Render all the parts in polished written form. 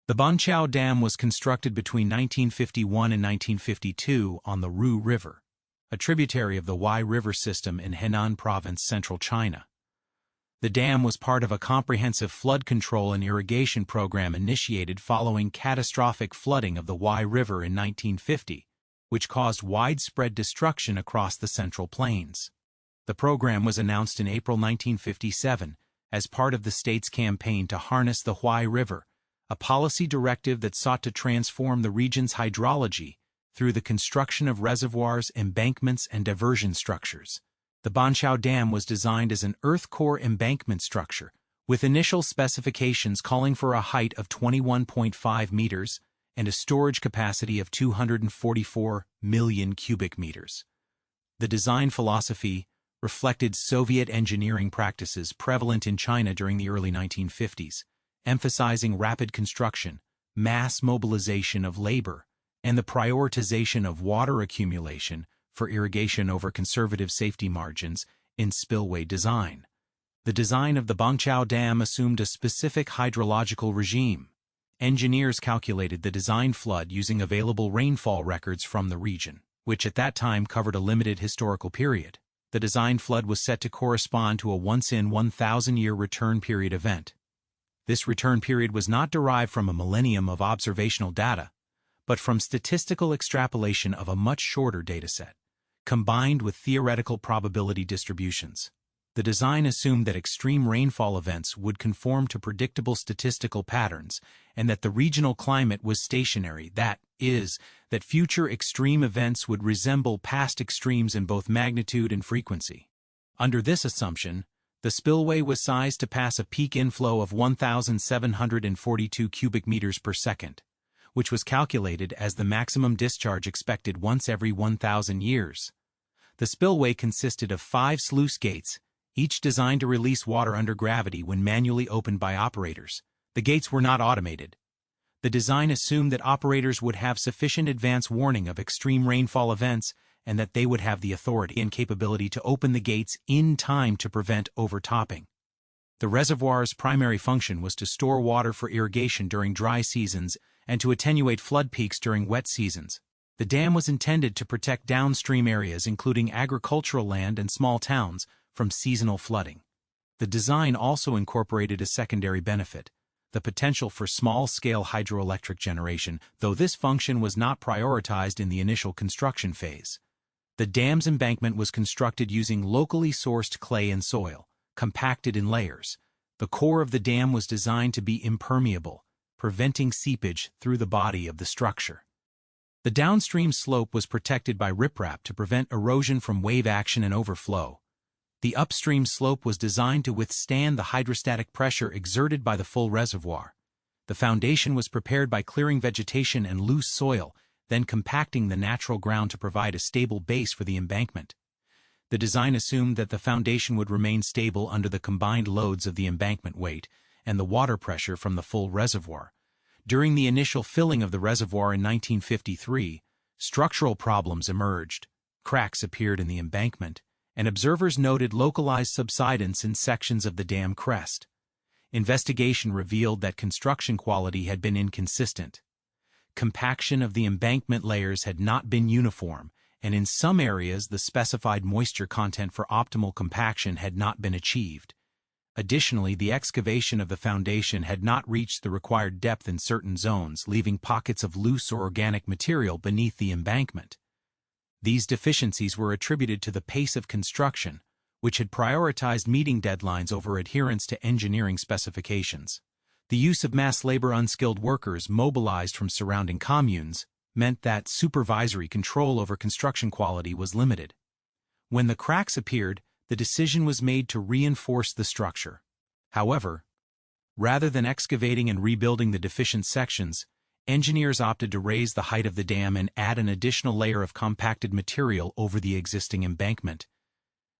The Banqiao Dam was constructed between 1951 and 1952 on the Ru River, a tributary of the Huai River system in Henan Province, central China. The dam was part of a comprehensive flood control and irrigation program initiated following catastrophic flooding of the Huai River in 1950, which caused widespread destruction across the Central Plains. The program was announced in April 1957 as part of the state's campaign to harness the Huai River, a policy directive that sought to transform the region's hydrology through the construction of reservoirs, embankments, and diversion structures. The Banqiao Dam was designed as an earth core embankment structure, with initial specifications calling for a height of 21.5 meters and a storage capacity of 244 million cubic meters. The design philosophy reflected Soviet engineering practices prevalent in China during the early 1950s, emphasizing rapid construction, mass mobilization of labor, and the prioritization of water accumulation for irrigation over conservative safety margins in spillway design. The design of the Banqiao Dam assumed a specific hydrological regime. Engineers calculated the design flood using available rainfall records from the region, which at that time covered a limited historical period. The design flood was set to correspond to a once-in-1,000-year return period event. This return period was not derived from a millennium of observational data, but from statistical extrapolation of a much shorter dataset, combined with theoretical probability distributions. The design assumed that extreme rainfall events would conform to predictable statistical patterns and that the regional climate was stationary, that is, that future extreme events would resemble past extremes in both magnitude and frequency. Under this assumption, the spillway was sized to pass a peak inflow of 1,742 cubic meters per second, which was calculated as the maximum discharge expected once every 1,000 years. The spillway consisted of 5 sluice gates, each designed to release water under gravity when manually opened by operators. The gates were not automated. The design assumed that operators would have sufficient advance warning of extreme rainfall events and that they would have the authority and capability to open the gates in time to prevent overtopping. The reservoir's primary function was to store water for irrigation during dry seasons and to attenuate flood peaks during wet seasons. The dam was intended to protect downstream areas, including agricultural land and small towns, from seasonal flooding. The design also incorporated a secondary benefit, the potential for small-scale hydroelectric generation, though this function was not prioritized in the initial construction phase. The dam's embankment was constructed using locally sourced clay and soil, compacted in layers. The core of the dam was designed to be impermeable, preventing seepage through the body of the structure. The downstream slope was protected by riprap to prevent erosion from wave action and overflow. The upstream slope was designed to withstand the hydrostatic pressure exerted by the full reservoir. The foundation was prepared by clearing vegetation and loose soil, then compacting the natural ground to provide a stable base for the embankment. The design assumed that the foundation would remain stable under the combined loads of the embankment weight and the water pressure from the full reservoir. During the initial filling of the reservoir in 1953, structural problems emerged. Cracks appeared in the embankment, and observers noted localized subsidence in sections of the dam crest. Investigation revealed that construction quality had been inconsistent. Compaction of the embankment layers had not been uniform, and in some areas the specified moisture content for optimal compaction had not been achieved. Additionally, the excavation of the foundation had not reached the required depth in certain zones, leaving pockets of loose or organic material beneath the embankment. These deficiencies were attributed to the pace of construction, which had prioritized meeting deadlines over adherence to engineering specifications. The use of mass labor unskilled workers mobilized from surrounding communes meant that supervisory control over construction quality was limited. When the cracks appeared, the decision was made to reinforce the structure. However, rather than excavating and rebuilding the deficient sections, engineers opted to raise the height of the dam and add an additional layer of compacted material over the existing embankment.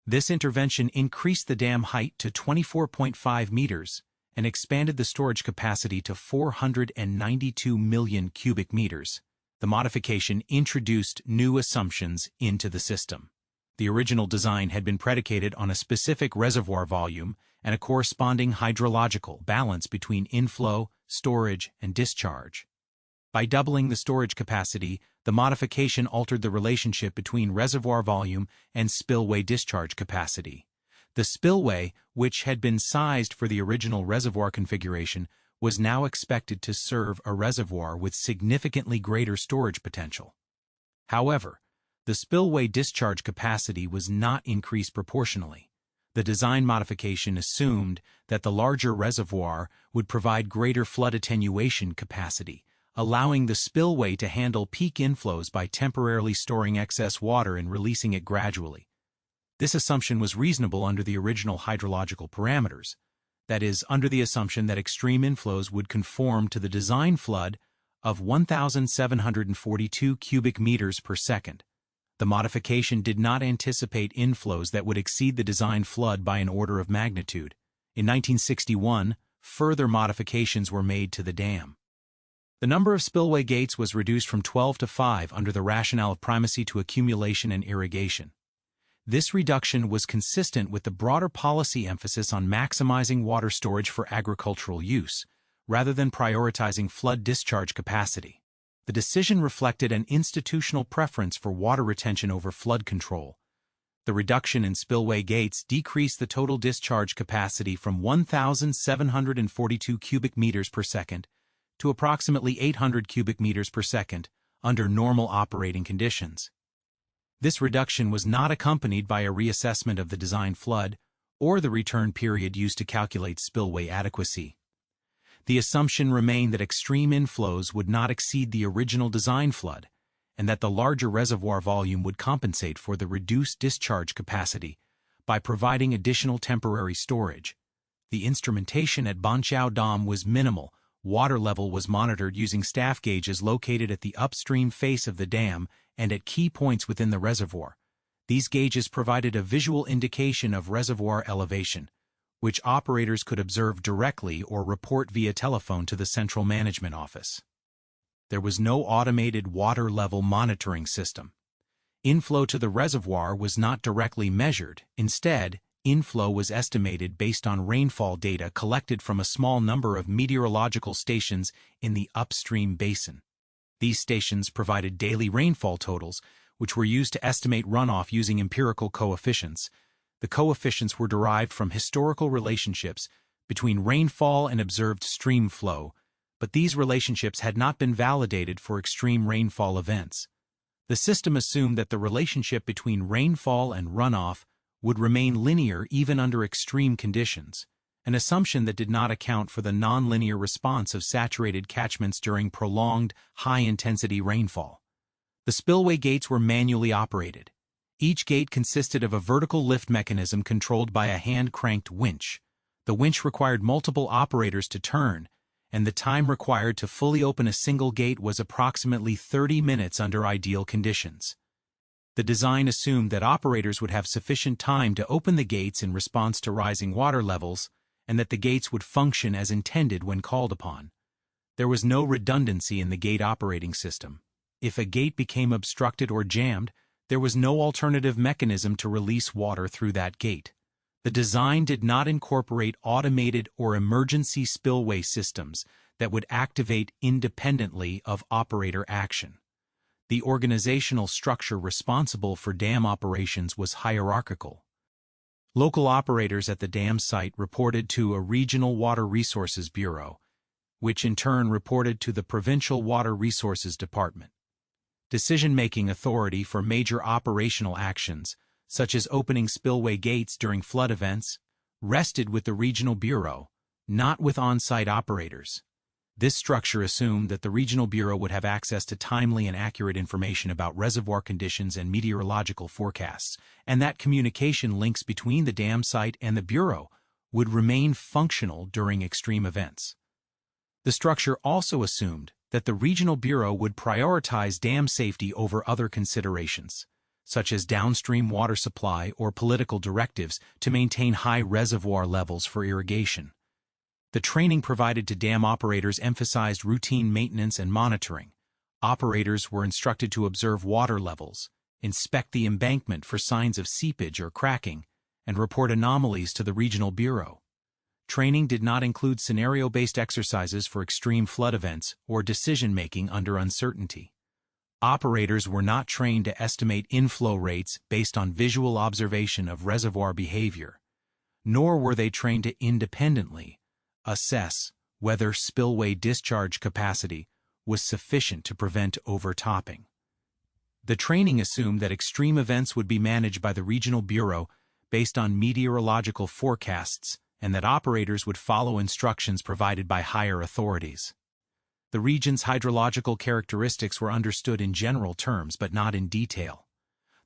This intervention increased the dam height to 24.5 meters and expanded the storage capacity to 492 million cubic meters. The modification introduced new assumptions into the system. The original design had been predicated on a specific reservoir volume and a corresponding hydrological balance between inflow, storage, and discharge. By doubling the storage capacity, the modification altered the relationship between reservoir volume and spillway discharge capacity. The spillway, which had been sized for the original reservoir configuration, was now expected to serve a reservoir with significantly greater storage potential. However, the spillway discharge capacity was not increased proportionally. The design modification assumed that the larger reservoir would provide greater flood attenuation capacity, allowing the spillway to handle peak inflows by temporarily storing excess water and releasing it gradually. This assumption was reasonable under the original hydrological parameters, that is, under the assumption that extreme inflows would conform to the design flood of 1,742 cubic meters per second. The modification did not anticipate inflows that would exceed the design flood by an order of magnitude. In 1961, further modifications were made to the dam. The number of spillway gates was reduced from 12 to 5 under the rationale of primacy to accumulation and irrigation. This reduction was consistent with the broader policy emphasis on maximizing water storage for agricultural use, rather than prioritizing flood discharge capacity. The decision reflected an institutional preference for water retention over flood control. The reduction in spillway gates decreased the total discharge capacity from 1,742 cubic meters per second to approximately 800 cubic meters per second under normal operating conditions. This reduction was not accompanied by a reassessment of the design flood or the return period used to calculate spillway adequacy. The assumption remained that extreme inflows would not exceed the original design flood, and that the larger reservoir volume would compensate for the reduced discharge capacity by providing additional temporary storage. The instrumentation at Banqiao Dam was minimal. Water level was monitored using staff gauges located at the upstream face of the dam and at key points within the reservoir. These gauges provided a visual indication of reservoir elevation, which operators could observe directly or report via telephone to the Central Management Office. There was no automated water level monitoring system. Inflow to the reservoir was not directly measured. Instead, inflow was estimated based on rainfall data collected from a small number of meteorological stations in the upstream basin. These stations provided daily rainfall totals, which were used to estimate runoff using empirical coefficients. The coefficients were derived from historical relationships between rainfall and observed stream flow, but these relationships had not been validated for extreme rainfall events. The system assumed that the relationship between rainfall and runoff would remain linear even under extreme conditions, an assumption that did not account for the nonlinear response of saturated catchments during prolonged, high-intensity rainfall. The spillway gates were manually operated. Each gate consisted of a vertical lift mechanism controlled by a hand-cranked winch. The winch required multiple operators to turn, and the time required to fully open a single gate was approximately 30 minutes under ideal conditions. The design assumed that operators would have sufficient time to open the gates in response to rising water levels, and that the gates would function as intended when called upon. There was no redundancy in the gate operating system. If a gate became obstructed or jammed, there was no alternative mechanism to release water through that gate. The design did not incorporate automated or emergency spillway systems that would activate independently of operator action. The organizational structure responsible for dam operations was hierarchical. Local operators at the dam site reported to a Regional Water Resources Bureau, which in turn reported to the Provincial Water Resources Department. Decision-making authority for major operational actions, such as opening spillway gates during flood events, rested with the Regional Bureau, not with on-site operators. This structure assumed that the Regional Bureau would have access to timely and accurate information about reservoir conditions and meteorological forecasts, and that communication links between the dam site and the Bureau would remain functional during extreme events. The structure also assumed that the Regional Bureau would prioritize dam safety over other considerations, such as downstream water supply or political directives to maintain high reservoir levels for irrigation. The training provided to dam operators emphasized routine maintenance and monitoring. Operators were instructed to observe water levels, inspect the embankment for signs of seepage or cracking, and report anomalies to the Regional Bureau. training did not include scenario-based exercises for extreme flood events or decision-making under uncertainty. Operators were not trained to estimate inflow rates based on visual observation of reservoir behavior, nor were they trained to independently assess whether spillway discharge capacity was sufficient to prevent overtopping. The training assumed that extreme events would be managed by the regional bureau based on meteorological forecasts and that operators would follow instructions provided by higher authorities. The region's hydrological characteristics were understood in general terms but not in detail.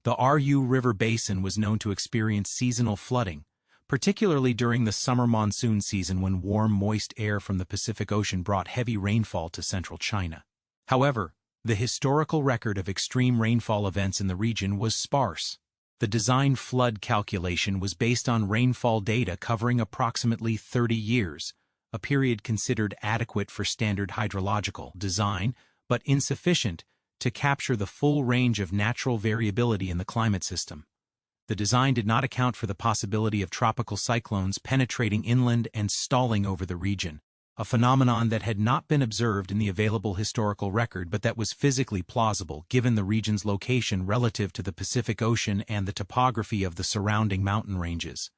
The Ru River Basin was known to experience seasonal flooding, particularly during the summer monsoon season when warm, moist air from the Pacific Ocean brought heavy rainfall to central China. However, the historical record of extreme rainfall events in the region was sparse. The design flood calculation was based on rainfall data covering approximately 30 years, a period considered adequate for standard hydrological design, but insufficient to capture the full range of natural variability in the climate system. The design did not account for the possibility of tropical cyclones penetrating inland and stalling over the region, a phenomenon that had not been observed in the available historical record but that was physically plausible given the region's location relative to the Pacific Ocean and the topography of the surrounding mountain ranges.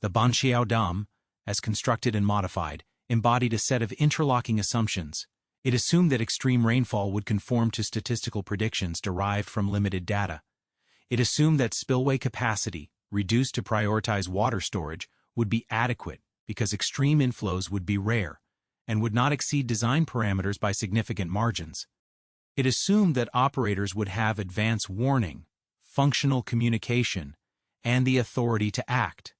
The Banqiao Dam, as constructed and modified, embodied a set of interlocking assumptions. It assumed that extreme rainfall would conform to statistical predictions derived from limited data. It assumed that spillway capacity, reduced to prioritize water storage, would be adequate because extreme inflows would be rare and would not exceed design parameters by significant margins. It assumed that operators would have advance warning, functional communication, and the authority to act.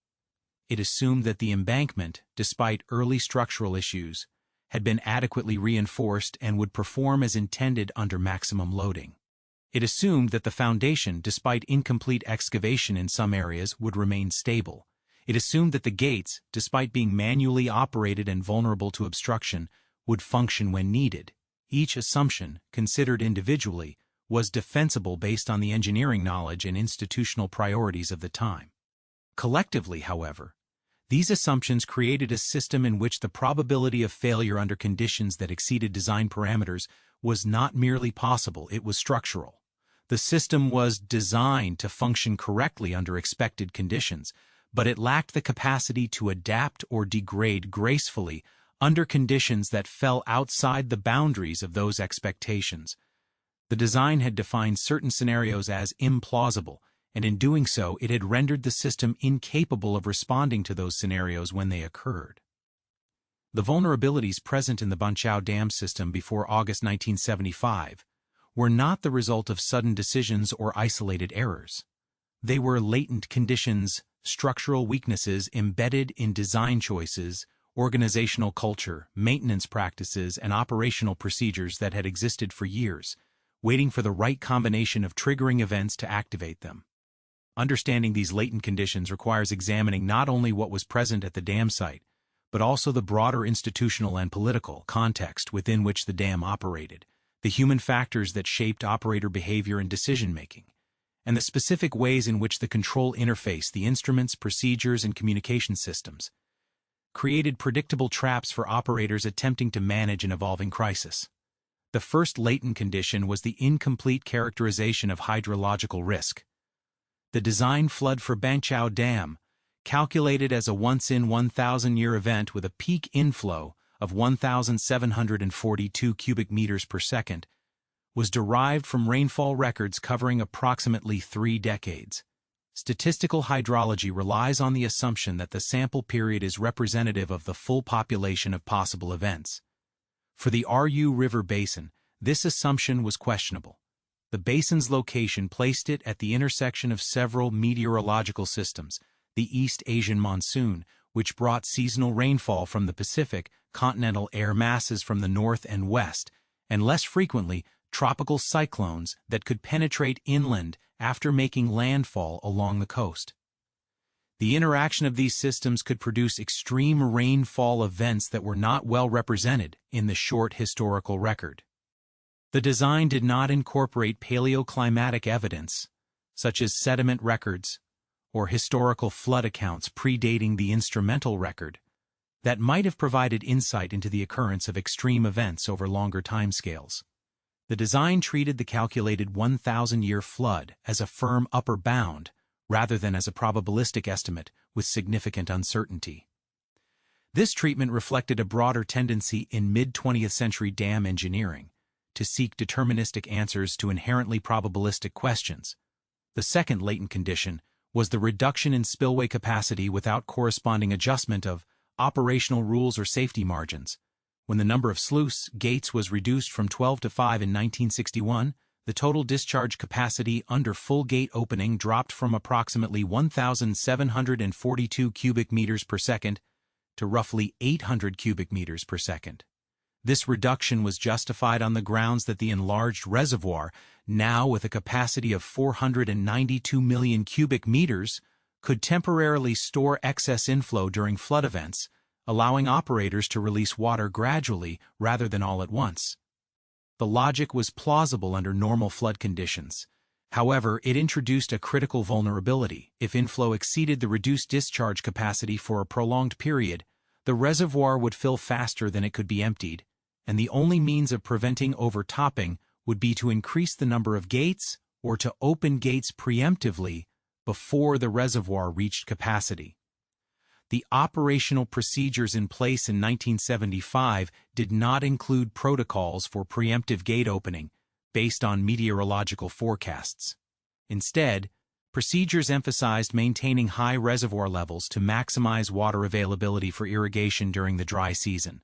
It assumed that the embankment, despite early structural issues, had been adequately reinforced and would perform as intended under maximum loading. It assumed that the foundation, despite incomplete excavation in some areas, would remain stable. It assumed that the gates, despite being manually operated and vulnerable to obstruction, would function when needed. Each assumption, considered individually, was defensible based on the engineering knowledge and institutional priorities of the time. Collectively, however, these assumptions created a system in which the probability of failure under conditions that exceeded design parameters was not merely possible, it was structural. The system was designed to function correctly under expected conditions, but it lacked the capacity to adapt or degrade gracefully under conditions that fell outside the boundaries of those expectations. The design had defined certain scenarios as implausible, and in doing so, it had rendered the system incapable of responding to those scenarios when they occurred. The vulnerabilities present in the Banqiao Dam system before August 1975 were not the result of sudden decisions or isolated errors. They were latent conditions, structural weaknesses embedded in design choices, organizational culture, maintenance practices, and operational procedures that had existed for years, waiting for the right combination of triggering events to activate them. Understanding these latent conditions requires examining not only what was present at the dam site, but also the broader institutional and political context within which the dam operated, the human factors that shaped operator behavior and decision-making, and the specific ways in which the control interface, the instruments, procedures, and communication systems, created predictable traps for operators attempting to manage an evolving crisis. The first latent condition was the incomplete characterization of hydrological risk. The design flood for Banqiao Dam, calculated as a once-in-1,000-year event with a peak inflow of 1,742 cubic meters per second, was derived from rainfall records covering approximately 3 decades. Statistical hydrology relies on the assumption that the sample period is representative of the full population of possible events. For the Ru River Basin, this assumption was questionable. The basin's location placed it at the intersection of several meteorological systems, the East Asian monsoon, which brought seasonal rainfall from the Pacific, continental air masses from the north and west, and less frequently, tropical cyclones that could penetrate inland after making landfall along the coast. The interaction of these systems could produce extreme rainfall events that were not well represented in the short historical record. The design did not incorporate paleoclimatic evidence, such as sediment records or historical flood accounts predating the instrumental record, that might have provided insight into the occurrence of extreme events over longer timescales. The design treated the calculated 1,000-year flood as a firm upper bound rather than as a probabilistic estimate with significant uncertainty. This treatment reflected a broader tendency in mid-20th century dam engineering to seek deterministic answers to inherently probabilistic questions. The second latent condition was the reduction in spillway capacity without corresponding adjustment of operational rules or safety margins. When the number of sluice gates was reduced from 12 to 5 in 1961, the total discharge capacity under full gate opening dropped from approximately 1,742 cubic meters per second to roughly 800 cubic meters per second. This reduction was justified on the grounds that the enlarged reservoir, now with a capacity of 492 million cubic meters, could temporarily store excess inflow during flood events, allowing operators to release water gradually rather than all at once. The logic was plausible under normal flood conditions. However, it introduced a critical vulnerability. If inflow exceeded the reduced discharge capacity for a prolonged period, the reservoir would fill faster than it could be emptied, and the only means of preventing overtopping would be to increase the number of gates or to open gates preemptively before the reservoir reached capacity. The operational procedures in place in 1975 did not include protocols for preemptive gate opening based on meteorological forecasts. Instead, procedures emphasized maintaining high reservoir levels to maximize water availability for irrigation during the dry season.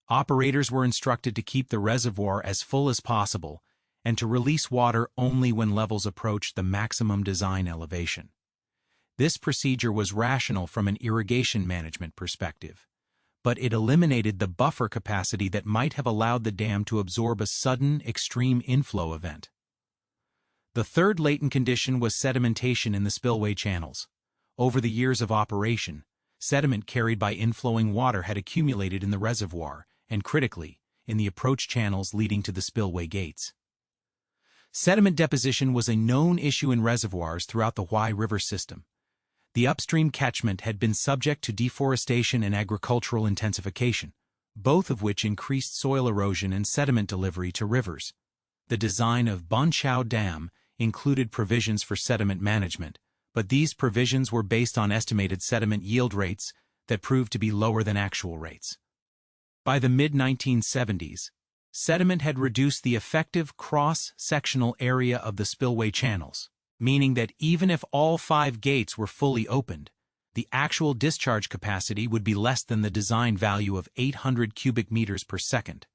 Operators were instructed to keep the reservoir as full as possible and to release water only when levels approached the maximum design elevation. This procedure was rational from an irrigation management perspective, but it eliminated the buffer capacity that might have allowed the dam to absorb a sudden, extreme inflow event. The third latent condition was sedimentation in the spillway channels. Over the years of operation, sediment carried by inflowing water had accumulated in the reservoir, and critically, in the approach channels leading to the spillway gates. Sediment deposition was a known issue in reservoirs throughout the Huai River system. The upstream catchment had been subject to deforestation and agricultural intensification, both of which increased soil erosion and sediment delivery to rivers. The design of Banqiao Dam included provisions for sediment management, but these provisions were based on estimated sediment yield rates that proved to be lower than actual rates. By the mid-1970s, sediment had reduced the effective cross-sectional area of the spillway channels, meaning that even if all 5 gates were fully opened, the actual discharge capacity would be less than the design value of 800 cubic meters per second.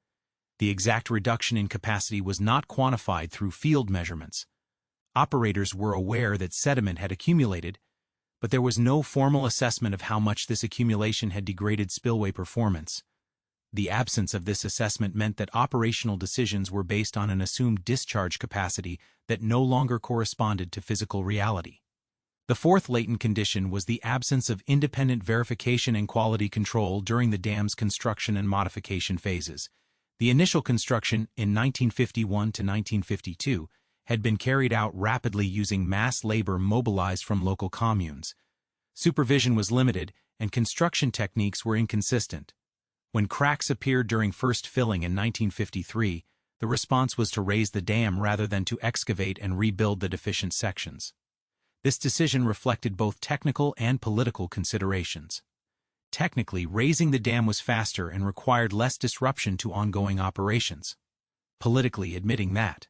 The exact reduction in capacity was not quantified through field measurements. Operators were aware that sediment had accumulated, but there was no formal assessment of how much this accumulation had degraded spillway performance. The absence of this assessment meant that operational decisions were based on an assumed discharge capacity that no longer corresponded to physical reality. The fourth latent condition was the absence of independent verification and quality control during the dam's construction and modification phases. The initial construction in 1951 to 1952 had been carried out rapidly using mass labor mobilized from local communes. Supervision was limited, and construction techniques were inconsistent. When cracks appeared during first filling in 1953, the response was to raise the dam rather than to excavate and rebuild the deficient sections. This decision reflected both technical and political considerations. Technically, raising the dam was faster and required less disruption to ongoing operations. Politically, admitting that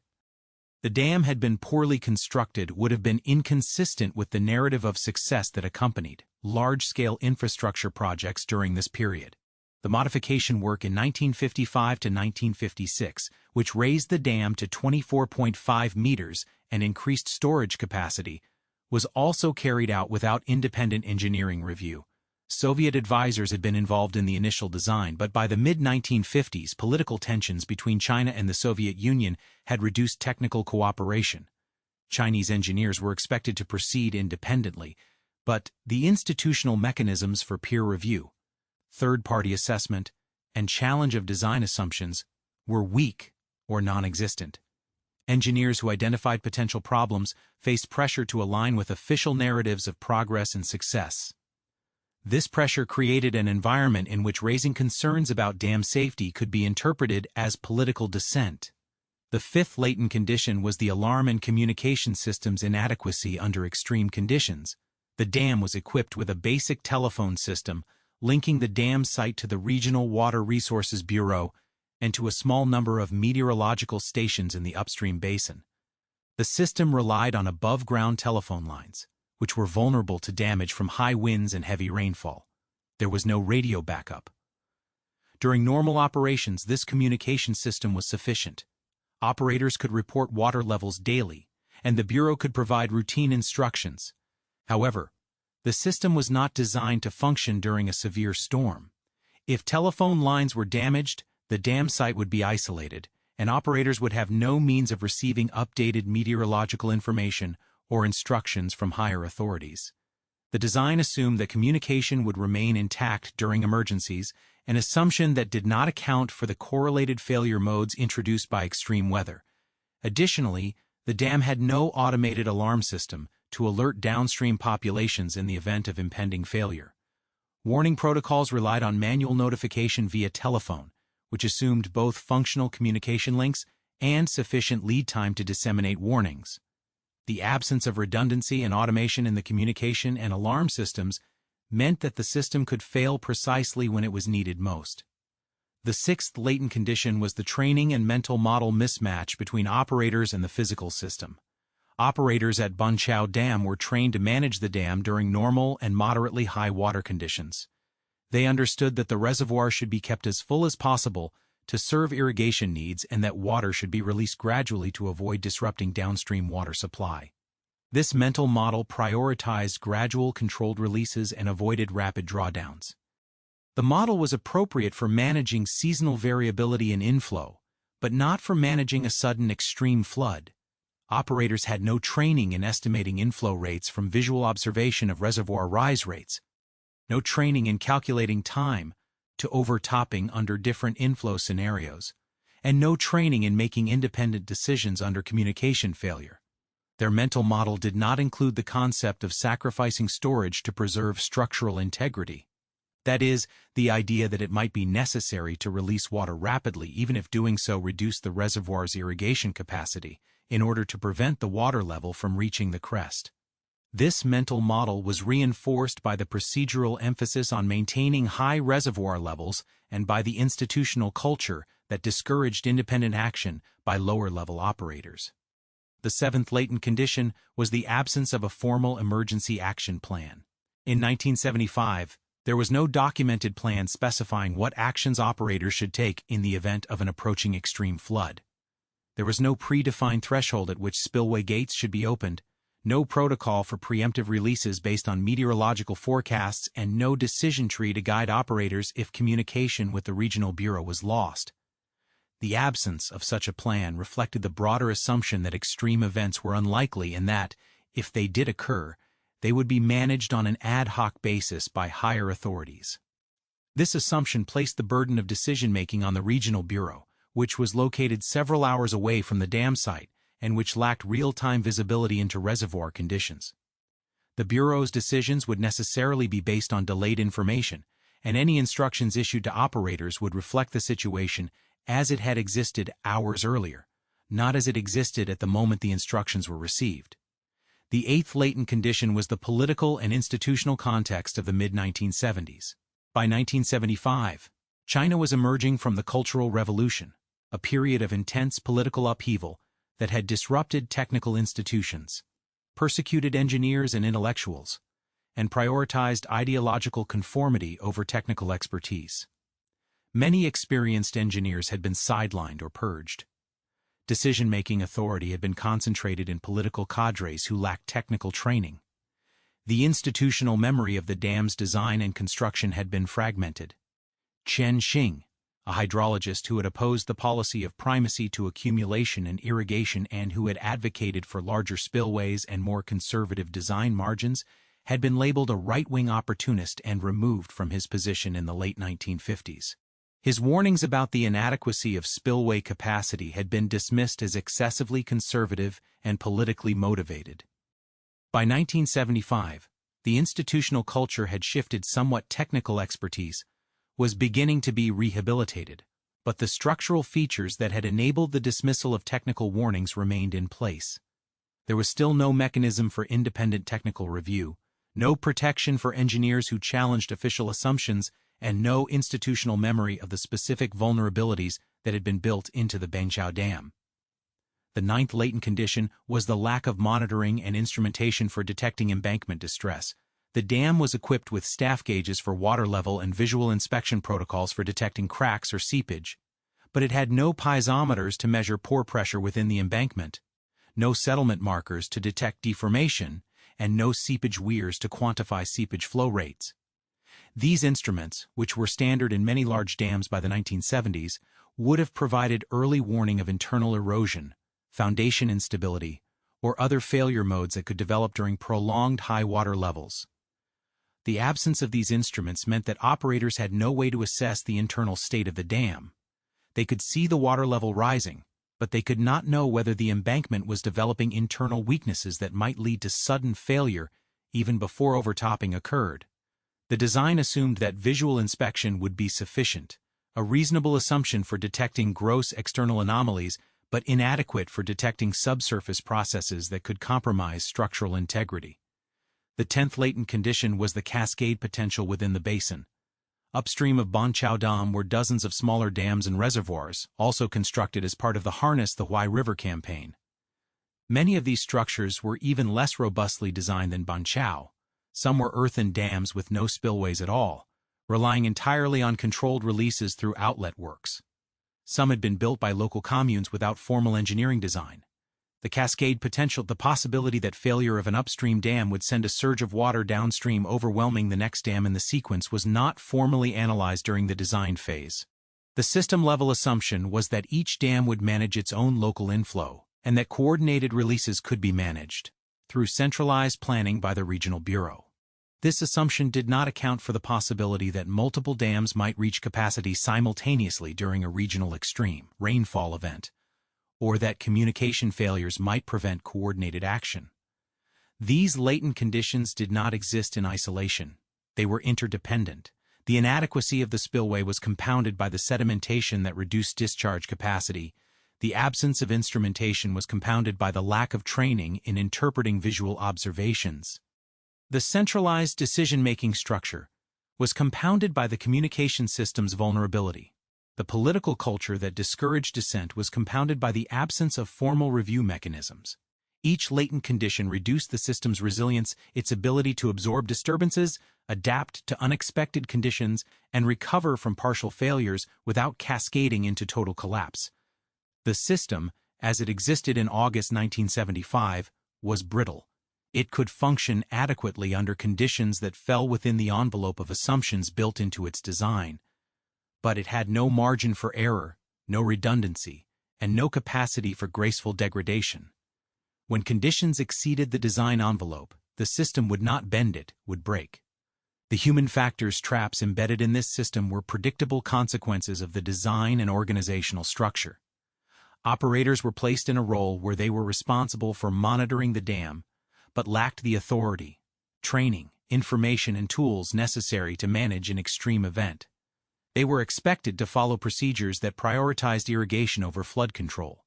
the dam had been poorly constructed would have been inconsistent with the narrative of success that accompanied large-scale infrastructure projects during this period. The modification work in 1955 to 1956, which raised the dam to 24.5 meters and increased storage capacity, was also carried out without independent engineering review. Soviet advisors had been involved in the initial design, but by the mid-1950s, political tensions between China and the Soviet Union had reduced technical cooperation. Chinese engineers were expected to proceed independently, but the institutional mechanisms for peer review, third-party assessment, and challenge of design assumptions were weak or non-existent. Engineers who identified potential problems faced pressure to align with official narratives of progress and success. This pressure created an environment in which raising concerns about dam safety could be interpreted as political dissent. The fifth latent condition was the alarm and communication system's inadequacy under extreme conditions. The dam was equipped with a basic telephone system linking the dam site to the Regional Water Resources Bureau and to a small number of meteorological stations in the upstream basin. The system relied on above-ground telephone lines, which were vulnerable to damage from high winds and heavy rainfall. There was no radio backup. During normal operations, this communication system was sufficient. Operators could report water levels daily, and the Bureau could provide routine instructions. However, the system was not designed to function during a severe storm. If telephone lines were damaged, the dam site would be isolated, and operators would have no means of receiving updated meteorological information or instructions from higher authorities. The design assumed that communication would remain intact during emergencies, an assumption that did not account for the correlated failure modes introduced by extreme weather. Additionally, the dam had no automated alarm system to alert downstream populations in the event of impending failure. Warning protocols relied on manual notification via telephone, which assumed both functional communication links and sufficient lead time to disseminate warnings. The absence of redundancy and automation in the communication and alarm systems meant that the system could fail precisely when it was needed most. The sixth latent condition was the training and mental model mismatch between operators and the physical system. Operators at Banqiao Dam were trained to manage the dam during normal and moderately high water conditions. They understood that the reservoir should be kept as full as possible to serve irrigation needs and that water should be released gradually to avoid disrupting downstream water supply. This mental model prioritized gradual controlled releases and avoided rapid drawdowns. The model was appropriate for managing seasonal variability in inflow, but not for managing a sudden extreme flood. Operators had no training in estimating inflow rates from visual observation of reservoir rise rates, no training in calculating time to overtopping under different inflow scenarios, and no training in making independent decisions under communication failure. Their mental model did not include the concept of sacrificing storage to preserve structural integrity. That is, the idea that it might be necessary to release water rapidly even if doing so reduced the reservoir's irrigation capacity in order to prevent the water level from reaching the crest. This mental model was reinforced by the procedural emphasis on maintaining high reservoir levels and by the institutional culture that discouraged independent action by lower-level operators. The seventh latent condition was the absence of a formal emergency action plan. In 1975, there was no documented plan specifying what actions operators should take in the event of an approaching extreme flood. There was no predefined threshold at which spillway gates should be opened, no protocol for preemptive releases based on meteorological forecasts, and no decision tree to guide operators if communication with the regional bureau was lost. The absence of such a plan reflected the broader assumption that extreme events were unlikely and that, if they did occur, they would be managed on an ad hoc basis by higher authorities. This assumption placed the burden of decision-making on the regional bureau, which was located several hours away from the dam site and which lacked real-time visibility into reservoir conditions. The Bureau's decisions would necessarily be based on delayed information, and any instructions issued to operators would reflect the situation as it had existed hours earlier, not as it existed at the moment the instructions were received. The eighth latent condition was the political and institutional context of the mid-1970s. By 1975, China was emerging from the Cultural Revolution, a period of intense political upheaval that had disrupted technical institutions, persecuted engineers and intellectuals, and prioritized ideological conformity over technical expertise. Many experienced engineers had been sidelined or purged. Decision-making authority had been concentrated in political cadres who lacked technical training. The institutional memory of the dam's design and construction had been fragmented. Chen Xing, a hydrologist who had opposed the policy of primacy to accumulation and irrigation and who had advocated for larger spillways and more conservative design margins, had been labeled a right-wing opportunist and removed from his position in the late 1950s. His warnings about the inadequacy of spillway capacity had been dismissed as excessively conservative and politically motivated. By 1975, The institutional culture had shifted somewhat. Technical expertise was beginning to be rehabilitated, but the structural features that had enabled the dismissal of technical warnings remained in place. There was still no mechanism for independent technical review, no protection for engineers who challenged official assumptions, and no institutional memory of the specific vulnerabilities that had been built into the Banqiao Dam. The ninth latent condition was the lack of monitoring and instrumentation for detecting embankment distress. The dam was equipped with staff gauges for water level and visual inspection protocols for detecting cracks or seepage, but it had no piezometers to measure pore pressure within the embankment, no settlement markers to detect deformation, and no seepage weirs to quantify seepage flow rates. These instruments, which were standard in many large dams by the 1970s, would have provided early warning of internal erosion, foundation instability, or other failure modes that could develop during prolonged high water levels. The absence of these instruments meant that operators had no way to assess the internal state of the dam. They could see the water level rising, but they could not know whether the embankment was developing internal weaknesses that might lead to sudden failure even before overtopping occurred. The design assumed that visual inspection would be sufficient, a reasonable assumption for detecting gross external anomalies, but inadequate for detecting subsurface processes that could compromise structural integrity. The 10th latent condition was the cascade potential within the basin. Upstream of Banqiao Dam were dozens of smaller dams and reservoirs, also constructed as part of the Harness the Huai River campaign. Many of these structures were even less robustly designed than Banqiao. Some were earthen dams with no spillways at all, relying entirely on controlled releases through outlet works. Some had been built by local communes without formal engineering design. The cascade potential, the possibility that failure of an upstream dam would send a surge of water downstream overwhelming the next dam in the sequence, was not formally analyzed during the design phase. The system-level assumption was that each dam would manage its own local inflow, and that coordinated releases could be managed through centralized planning by the regional bureau. This assumption did not account for the possibility that multiple dams might reach capacity simultaneously during a regional extreme rainfall event, or that communication failures might prevent coordinated action. These latent conditions did not exist in isolation. They were interdependent. The inadequacy of the spillway was compounded by the sedimentation that reduced discharge capacity. The absence of instrumentation was compounded by the lack of training in interpreting visual observations. The centralized decision-making structure was compounded by the communication system's vulnerability. The political culture that discouraged dissent was compounded by the absence of formal review mechanisms. Each latent condition reduced the system's resilience, its ability to absorb disturbances, adapt to unexpected conditions, and recover from partial failures without cascading into total collapse. The system, as it existed in August 1975, was brittle. It could function adequately under conditions that fell within the envelope of assumptions built into its design. But it had no margin for error, no redundancy, and no capacity for graceful degradation. When conditions exceeded the design envelope, the system would not bend, it would break. The human factors traps embedded in this system were predictable consequences of the design and organizational structure. Operators were placed in a role where they were responsible for monitoring the dam, but lacked the authority, training, information, and tools necessary to manage an extreme event. They were expected to follow procedures that prioritized irrigation over flood control.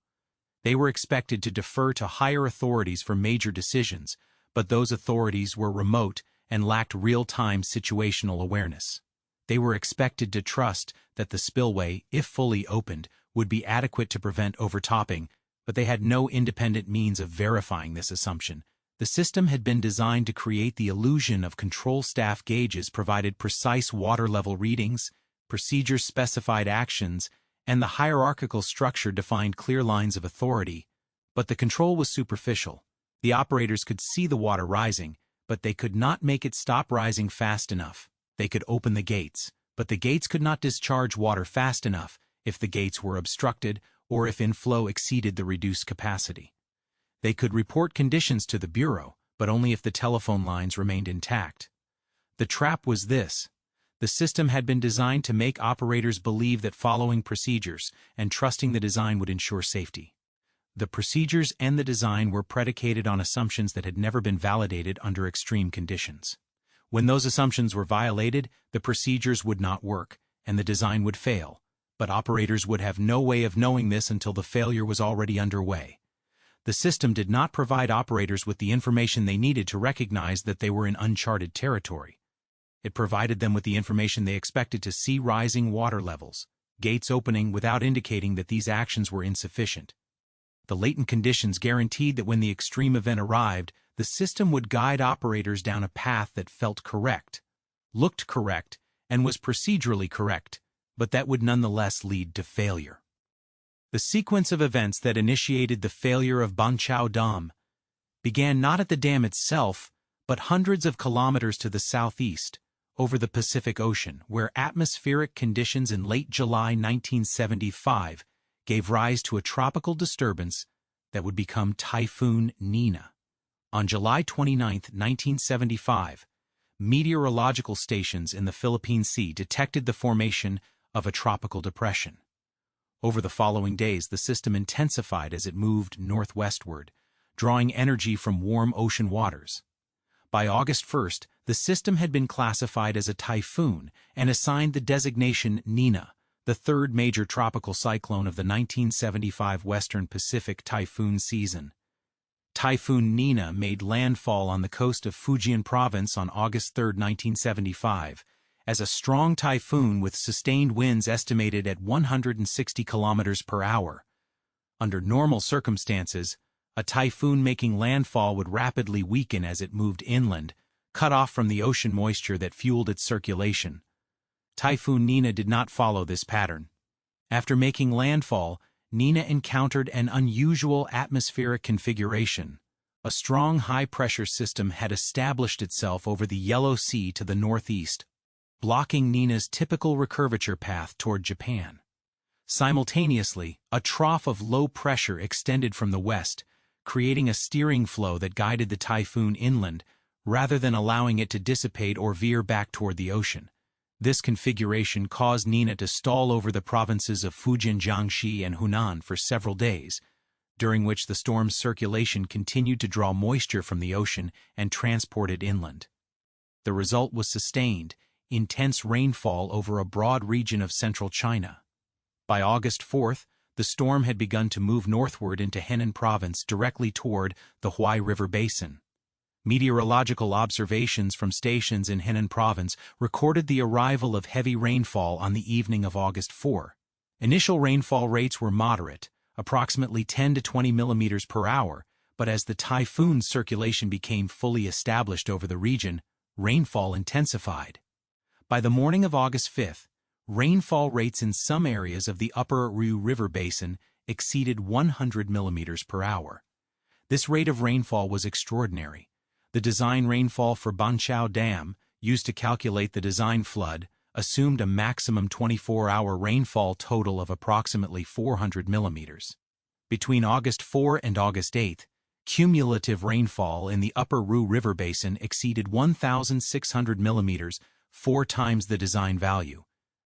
They were expected to defer to higher authorities for major decisions, but those authorities were remote and lacked real-time situational awareness. They were expected to trust that the spillway, if fully opened, would be adequate to prevent overtopping, but they had no independent means of verifying this assumption. The system had been designed to create the illusion of control. Staff gauges provided precise water level readings, procedure-specified actions, and the hierarchical structure defined clear lines of authority, but the control was superficial. The operators could see the water rising, but they could not make it stop rising fast enough. They could open the gates, but the gates could not discharge water fast enough if the gates were obstructed or if inflow exceeded the reduced capacity. They could report conditions to the Bureau, but only if the telephone lines remained intact. The trap was this: the system had been designed to make operators believe that following procedures and trusting the design would ensure safety. The procedures and the design were predicated on assumptions that had never been validated under extreme conditions. When those assumptions were violated, the procedures would not work, and the design would fail, but operators would have no way of knowing this until the failure was already underway. The system did not provide operators with the information they needed to recognize that they were in uncharted territory. It provided them with the information they expected to see: rising water levels, gates opening, without indicating that these actions were insufficient. The latent conditions guaranteed that when the extreme event arrived, the system would guide operators down a path that felt correct, looked correct, and was procedurally correct, but that would nonetheless lead to failure. The sequence of events that initiated the failure of Banqiao Dam began not at the dam itself, but hundreds of kilometers to the southeast, over the Pacific Ocean, where atmospheric conditions in late July 1975 gave rise to a tropical disturbance that would become Typhoon Nina. On July 29, 1975, meteorological stations in the Philippine Sea detected the formation of a tropical depression. Over the following days, the system intensified as it moved northwestward, drawing energy from warm ocean waters. By August 1st, the system had been classified as a typhoon and assigned the designation Nina, the third major tropical cyclone of the 1975 Western Pacific typhoon season. Typhoon Nina made landfall on the coast of Fujian Province on August 3, 1975, as a strong typhoon with sustained winds estimated at 160 kilometers per hour. Under normal circumstances, a typhoon making landfall would rapidly weaken as it moved inland, cut off from the ocean moisture that fueled its circulation. Typhoon Nina did not follow this pattern. After making landfall, Nina encountered an unusual atmospheric configuration. A strong high-pressure system had established itself over the Yellow Sea to the northeast, blocking Nina's typical recurvature path toward Japan. Simultaneously, a trough of low pressure extended from the west, creating a steering flow that guided the typhoon inland, rather than allowing it to dissipate or veer back toward the ocean. This configuration caused Nina to stall over the provinces of Fujian, Jiangxi, and Hunan for several days, during which the storm's circulation continued to draw moisture from the ocean and transport it inland. The result was sustained, intense rainfall over a broad region of central China. By August 4th, the storm had begun to move northward into Henan Province directly toward the Huai River Basin. Meteorological observations from stations in Henan Province recorded the arrival of heavy rainfall on the evening of August 4. Initial rainfall rates were moderate, approximately 10 to 20 millimeters per hour, but as the typhoon's circulation became fully established over the region, rainfall intensified. By the morning of August 5, rainfall rates in some areas of the upper Ru River Basin exceeded 100 millimeters per hour. This rate of rainfall was extraordinary. The design rainfall for Banqiao Dam, used to calculate the design flood, assumed a maximum 24-hour rainfall total of approximately 400 millimeters. Between August 4 and August 8, cumulative rainfall in the upper Ru River Basin exceeded 1,600 millimeters, 4 times the design value.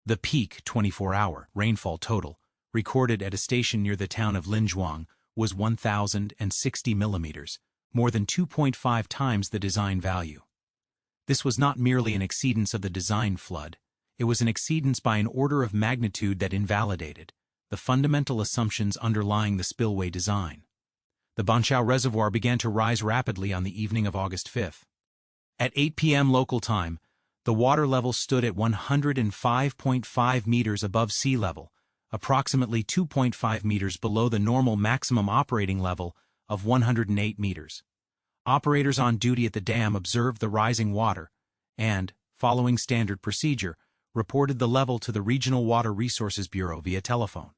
The peak 24-hour rainfall total, recorded at a station near the town of Linzhuang, was 1,060 millimeters, more than 2.5 times the design value. This was not merely an exceedance of the design flood, it was an exceedance by an order of magnitude that invalidated the fundamental assumptions underlying the spillway design. The Banqiao Reservoir began to rise rapidly on the evening of August 5. At 8 p.m. local time, the water level stood at 105.5 meters above sea level, approximately 2.5 meters below the normal maximum operating level of 108 meters. Operators on duty at the dam observed the rising water and, following standard procedure, reported the level to the Regional Water Resources Bureau via telephone.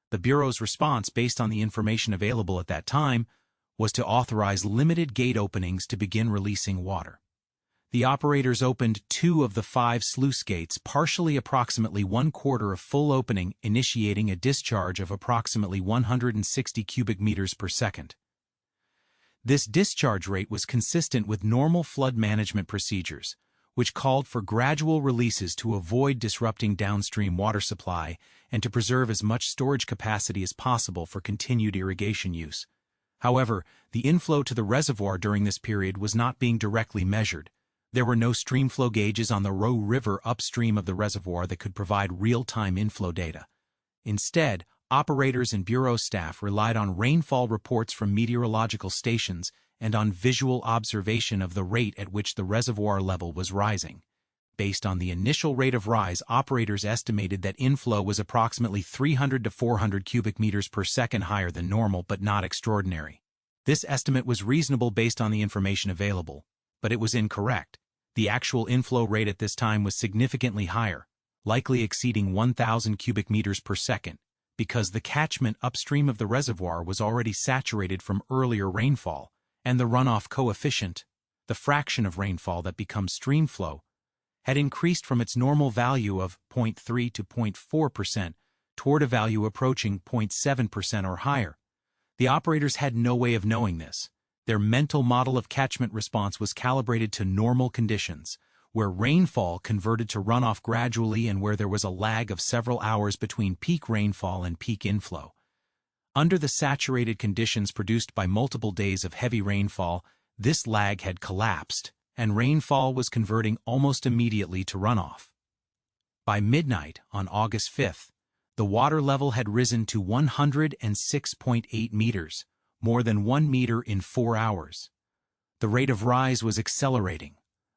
The Bureau's response, based on the information available at that time, was to authorize limited gate openings to begin releasing water. The operators opened 2 of the 5 sluice gates, partially approximately 1/4 of full opening, initiating a discharge of approximately 160 cubic meters per second. This discharge rate was consistent with normal flood management procedures, which called for gradual releases to avoid disrupting downstream water supply and to preserve as much storage capacity as possible for continued irrigation use. However, the inflow to the reservoir during this period was not being directly measured, There were no streamflow gauges on the Rue River upstream of the reservoir that could provide real-time inflow data. Instead, operators and bureau staff relied on rainfall reports from meteorological stations and on visual observation of the rate at which the reservoir level was rising. Based on the initial rate of rise, operators estimated that inflow was approximately 300 to 400 cubic meters per second higher than normal, but not extraordinary. This estimate was reasonable based on the information available, but it was incorrect. The actual inflow rate at this time was significantly higher, likely exceeding 1,000 cubic meters per second, because the catchment upstream of the reservoir was already saturated from earlier rainfall, and the runoff coefficient, the fraction of rainfall that becomes streamflow, had increased from its normal value of 0.3 to 0.4% toward a value approaching 0.7% or higher. The operators had no way of knowing this. Their mental model of catchment response was calibrated to normal conditions, where rainfall converted to runoff gradually and where there was a lag of several hours between peak rainfall and peak inflow. Under the saturated conditions produced by multiple days of heavy rainfall, this lag had collapsed, and rainfall was converting almost immediately to runoff. By midnight on August 5th, the water level had risen to 106.8 meters, more than 1 meter in 4 hours. The rate of rise was accelerating.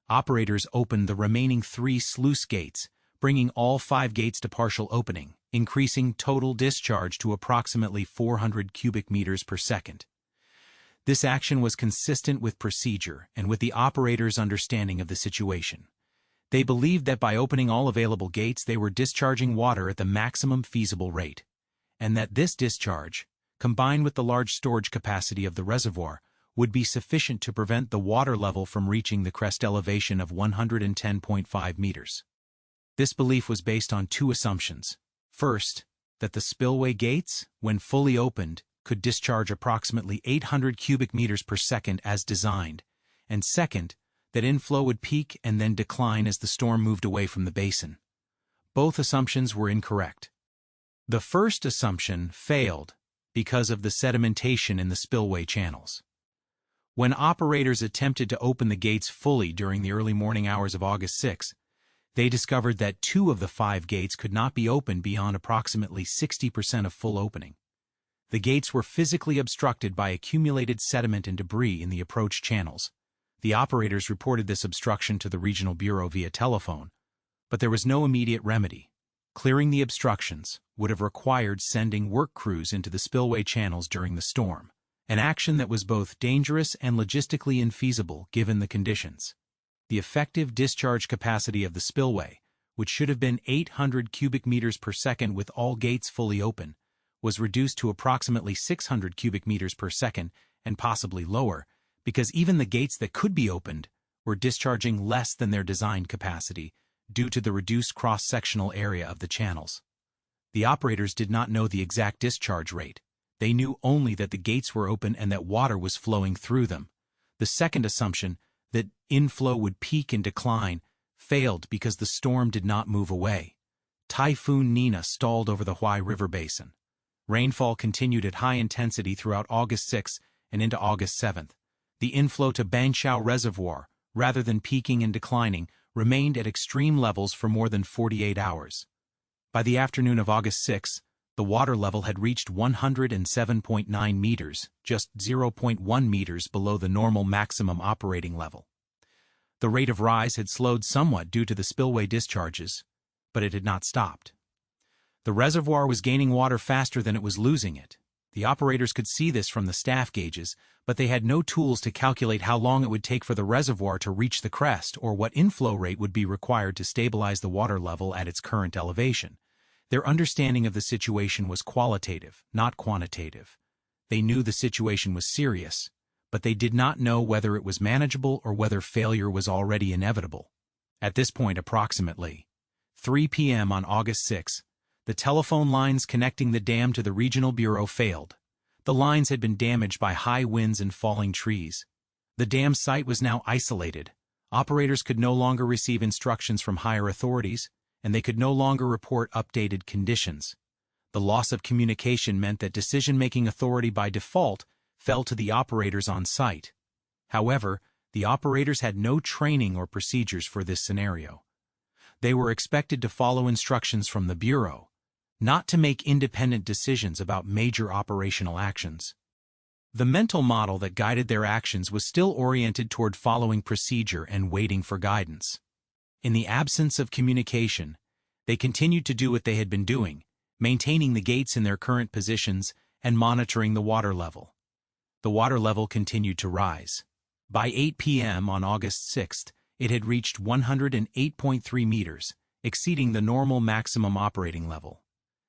Operators opened the remaining 3 sluice gates, bringing all 5 gates to partial opening, increasing total discharge to approximately 400 cubic meters per second. This action was consistent with procedure and with the operators' understanding of the situation. They believed that by opening all available gates they were discharging water at the maximum feasible rate, and that this discharge, combined with the large storage capacity of the reservoir, would be sufficient to prevent the water level from reaching the crest elevation of 110.5 meters. This belief was based on 2 assumptions. First, that the spillway gates, when fully opened, could discharge approximately 800 cubic meters per second as designed, and second, that inflow would peak and then decline as the storm moved away from the basin. Both assumptions were incorrect. The first assumption failed because of the sedimentation in the spillway channels. When operators attempted to open the gates fully during the early morning hours of August 6, they discovered that 2 of the 5 gates could not be opened beyond approximately 60% of full opening. The gates were physically obstructed by accumulated sediment and debris in the approach channels. The operators reported this obstruction to the regional bureau via telephone, but there was no immediate remedy. Clearing the obstructions would have required sending work crews into the spillway channels during the storm, an action that was both dangerous and logistically infeasible given the conditions. The effective discharge capacity of the spillway, which should have been 800 cubic meters per second with all gates fully open, was reduced to approximately 600 cubic meters per second and possibly lower, because even the gates that could be opened were discharging less than their designed capacity due to the reduced cross-sectional area of the channels. The operators did not know the exact discharge rate. They knew only that the gates were open and that water was flowing through them. The second assumption, that inflow would peak and decline, failed because the storm did not move away. Typhoon Nina stalled over the Huai River basin. Rainfall continued at high intensity throughout August 6 and into August 7. The inflow to Banqiao Reservoir, rather than peaking and declining, remained at extreme levels for more than 48 hours. By the afternoon of August 6, the water level had reached 107.9 meters, just 0.1 meters below the normal maximum operating level. The rate of rise had slowed somewhat due to the spillway discharges, but it had not stopped. The reservoir was gaining water faster than it was losing it. The operators could see this from the staff gauges, but they had no tools to calculate how long it would take for the reservoir to reach the crest or what inflow rate would be required to stabilize the water level at its current elevation. Their understanding of the situation was qualitative, not quantitative. They knew the situation was serious, but they did not know whether it was manageable or whether failure was already inevitable. At this point, approximately 3 p.m. on August 6, the telephone lines connecting the dam to the regional bureau failed. The lines had been damaged by high winds and falling trees. The dam site was now isolated. Operators could no longer receive instructions from higher authorities, and they could no longer report updated conditions. The loss of communication meant that decision-making authority by default fell to the operators on site. However, The operators had no training or procedures for this scenario. They were expected to follow instructions from the Bureau, not to make independent decisions about major operational actions. The mental model that guided their actions was still oriented toward following procedure and waiting for guidance. In the absence of communication, they continued to do what they had been doing, maintaining the gates in their current positions and monitoring the water level. The water level continued to rise. By 8 p.m. on August 6th, it had reached 108.3 meters, exceeding the normal maximum operating level.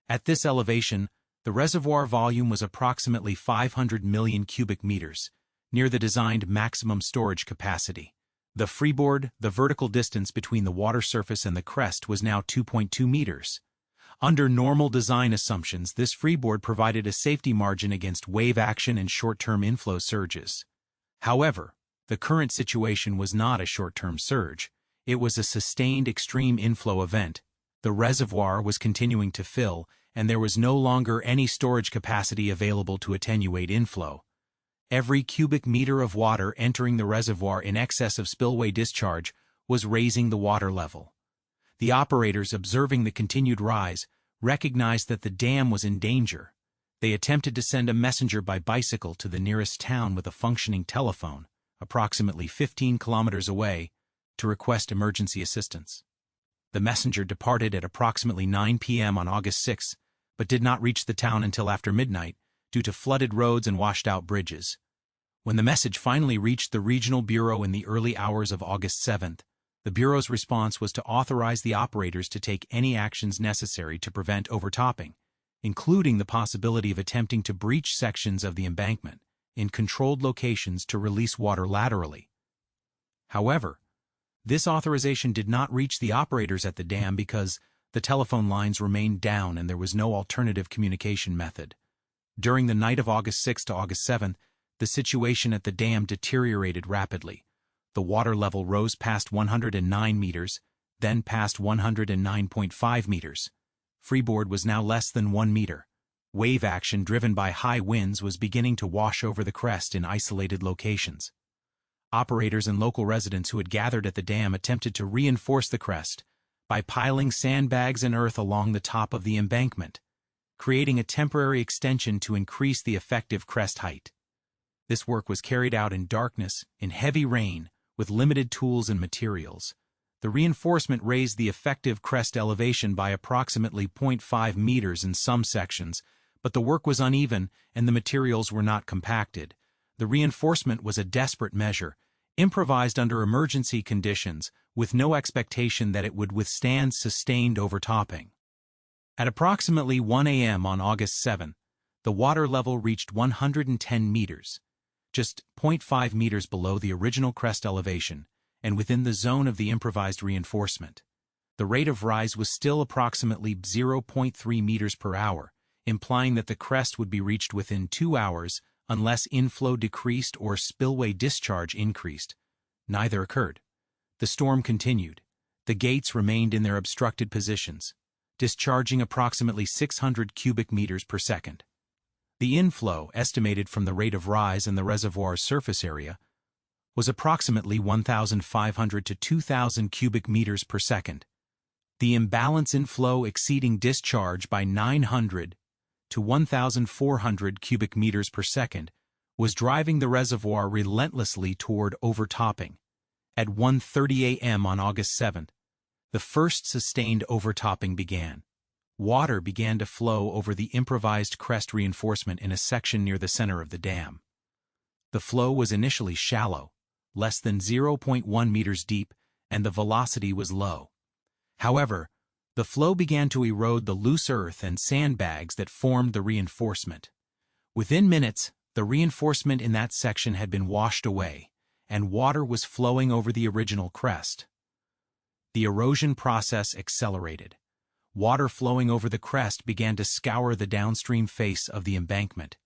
At this elevation, the reservoir volume was approximately 500 million cubic meters, near the designed maximum storage capacity. The freeboard, the vertical distance between the water surface and the crest, was now 2.2 meters. Under normal design assumptions, this freeboard provided a safety margin against wave action and short-term inflow surges. However, the current situation was not a short-term surge. It was a sustained extreme inflow event. The reservoir was continuing to fill, and there was no longer any storage capacity available to attenuate inflow. Every cubic meter of water entering the reservoir in excess of spillway discharge was raising the water level. The operators, observing the continued rise, recognized that the dam was in danger. They attempted to send a messenger by bicycle to the nearest town with a functioning telephone, approximately 15 kilometers away, to request emergency assistance. The messenger departed at approximately 9 p.m. on August 6, but did not reach the town until after midnight due to flooded roads and washed-out bridges. When the message finally reached the regional bureau in the early hours of August 7th, the bureau's response was to authorize the operators to take any actions necessary to prevent overtopping, including the possibility of attempting to breach sections of the embankment in controlled locations to release water laterally. However, this authorization did not reach the operators at the dam because the telephone lines remained down and there was no alternative communication method. During the night of August 6 to August 7, the situation at the dam deteriorated rapidly. The water level rose past 109 meters, then past 109.5 meters. Freeboard was now less than 1 meter. Wave action driven by high winds was beginning to wash over the crest in isolated locations. Operators and local residents who had gathered at the dam attempted to reinforce the crest by piling sandbags and earth along the top of the embankment, creating a temporary extension to increase the effective crest height. This work was carried out in darkness, in heavy rain, with limited tools and materials. The reinforcement raised the effective crest elevation by approximately 0.5 meters in some sections, but the work was uneven and the materials were not compacted. The reinforcement was a desperate measure, improvised under emergency conditions, with no expectation that it would withstand sustained overtopping. At approximately 1 a.m. on August 7, the water level reached 110 meters, just 0.5 meters below the original crest elevation, and within the zone of the improvised reinforcement. The rate of rise was still approximately 0.3 meters per hour, implying that the crest would be reached within 2 hours unless inflow decreased or spillway discharge increased. Neither occurred. The storm continued. The gates remained in their obstructed positions, discharging approximately 600 cubic meters per second. The inflow, estimated from the rate of rise and the reservoir's surface area, was approximately 1,500 to 2,000 cubic meters per second. The imbalance in flow exceeding discharge by 900 to 1,400 cubic meters per second was driving the reservoir relentlessly toward overtopping. At 1:30 a.m. on August 7th, the first sustained overtopping began. Water began to flow over the improvised crest reinforcement in a section near the center of the dam. The flow was initially shallow, less than 0.1 meters deep, and the velocity was low. However, the flow began to erode the loose earth and sandbags that formed the reinforcement. Within minutes, the reinforcement in that section had been washed away, and water was flowing over the original crest. The erosion process accelerated. Water flowing over the crest began to scour the downstream face of the embankment.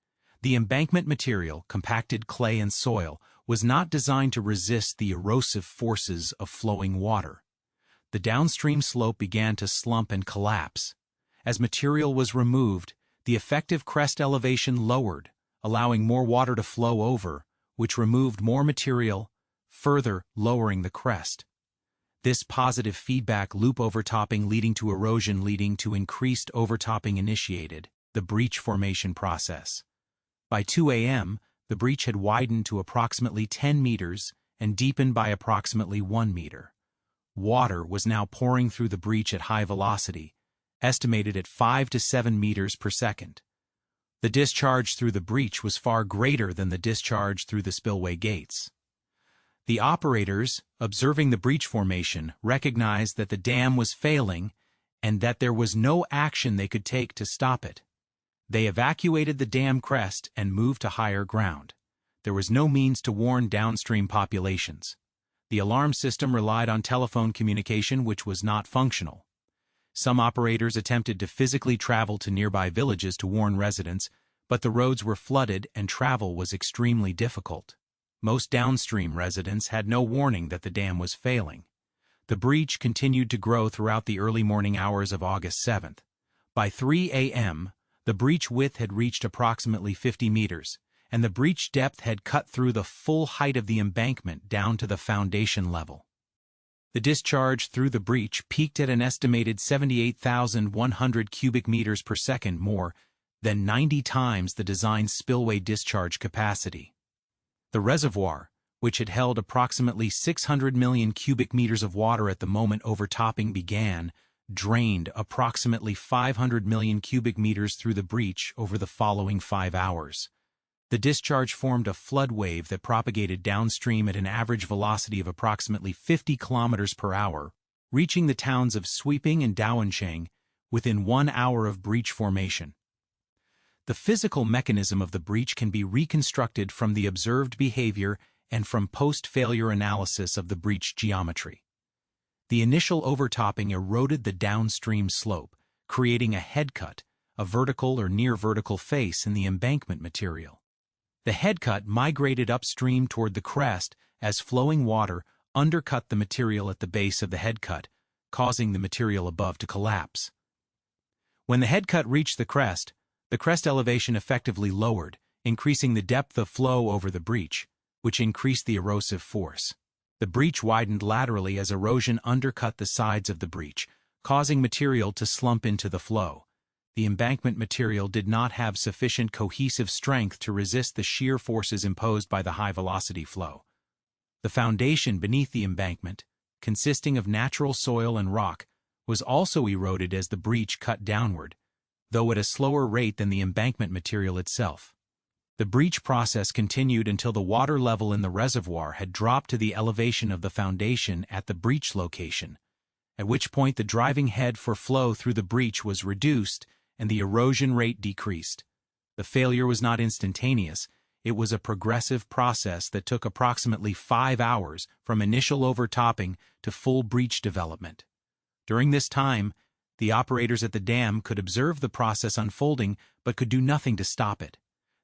The embankment material, compacted clay and soil, was not designed to resist the erosive forces of flowing water. The downstream slope began to slump and collapse. As material was removed, the effective crest elevation lowered, allowing more water to flow over, which removed more material, further lowering the crest. This positive feedback loop overtopping leading to erosion leading to increased overtopping initiated the breach formation process. By 2 a.m., the breach had widened to approximately 10 meters and deepened by approximately 1 meter. Water was now pouring through the breach at high velocity, estimated at 5 to 7 meters per second. The discharge through the breach was far greater than the discharge through the spillway gates. The operators, observing the breach formation, recognized that the dam was failing and that there was no action they could take to stop it. They evacuated the dam crest and moved to higher ground. There was no means to warn downstream populations. The alarm system relied on telephone communication, which was not functional. Some operators attempted to physically travel to nearby villages to warn residents, but the roads were flooded and travel was extremely difficult. Most downstream residents had no warning that the dam was failing. The breach continued to grow throughout the early morning hours of August 7th. By 3 a.m., the breach width had reached approximately 50 meters, and the breach depth had cut through the full height of the embankment down to the foundation level. The discharge through the breach peaked at an estimated 78,100 cubic meters per second, more than 90 times the designed spillway discharge capacity. The reservoir, which had held approximately 600 million cubic meters of water at the moment overtopping began, drained approximately 500 million cubic meters through the breach over the following 5 hours. The discharge formed a flood wave that propagated downstream at an average velocity of approximately 50 kilometers per hour, reaching the towns of Sweeping and Daowensheng within 1 hour of breach formation. The physical mechanism of the breach can be reconstructed from the observed behavior and from post-failure analysis of the breach geometry. The initial overtopping eroded the downstream slope, creating a headcut, a vertical or near-vertical face in the embankment material. The headcut migrated upstream toward the crest as flowing water undercut the material at the base of the headcut, causing the material above to collapse. When the headcut reached the crest elevation effectively lowered, increasing the depth of flow over the breach, which increased the erosive force. The breach widened laterally as erosion undercut the sides of the breach, causing material to slump into the flow. The embankment material did not have sufficient cohesive strength to resist the shear forces imposed by the high-velocity flow. The foundation beneath the embankment, consisting of natural soil and rock, was also eroded as the breach cut downward, though at a slower rate than the embankment material itself. The breach process continued until the water level in the reservoir had dropped to the elevation of the foundation at the breach location, at which point the driving head for flow through the breach was reduced and the erosion rate decreased. The failure was not instantaneous. It was a progressive process that took approximately 5 hours from initial overtopping to full breach development. During this time, the operators at the dam could observe the process unfolding but could do nothing to stop it.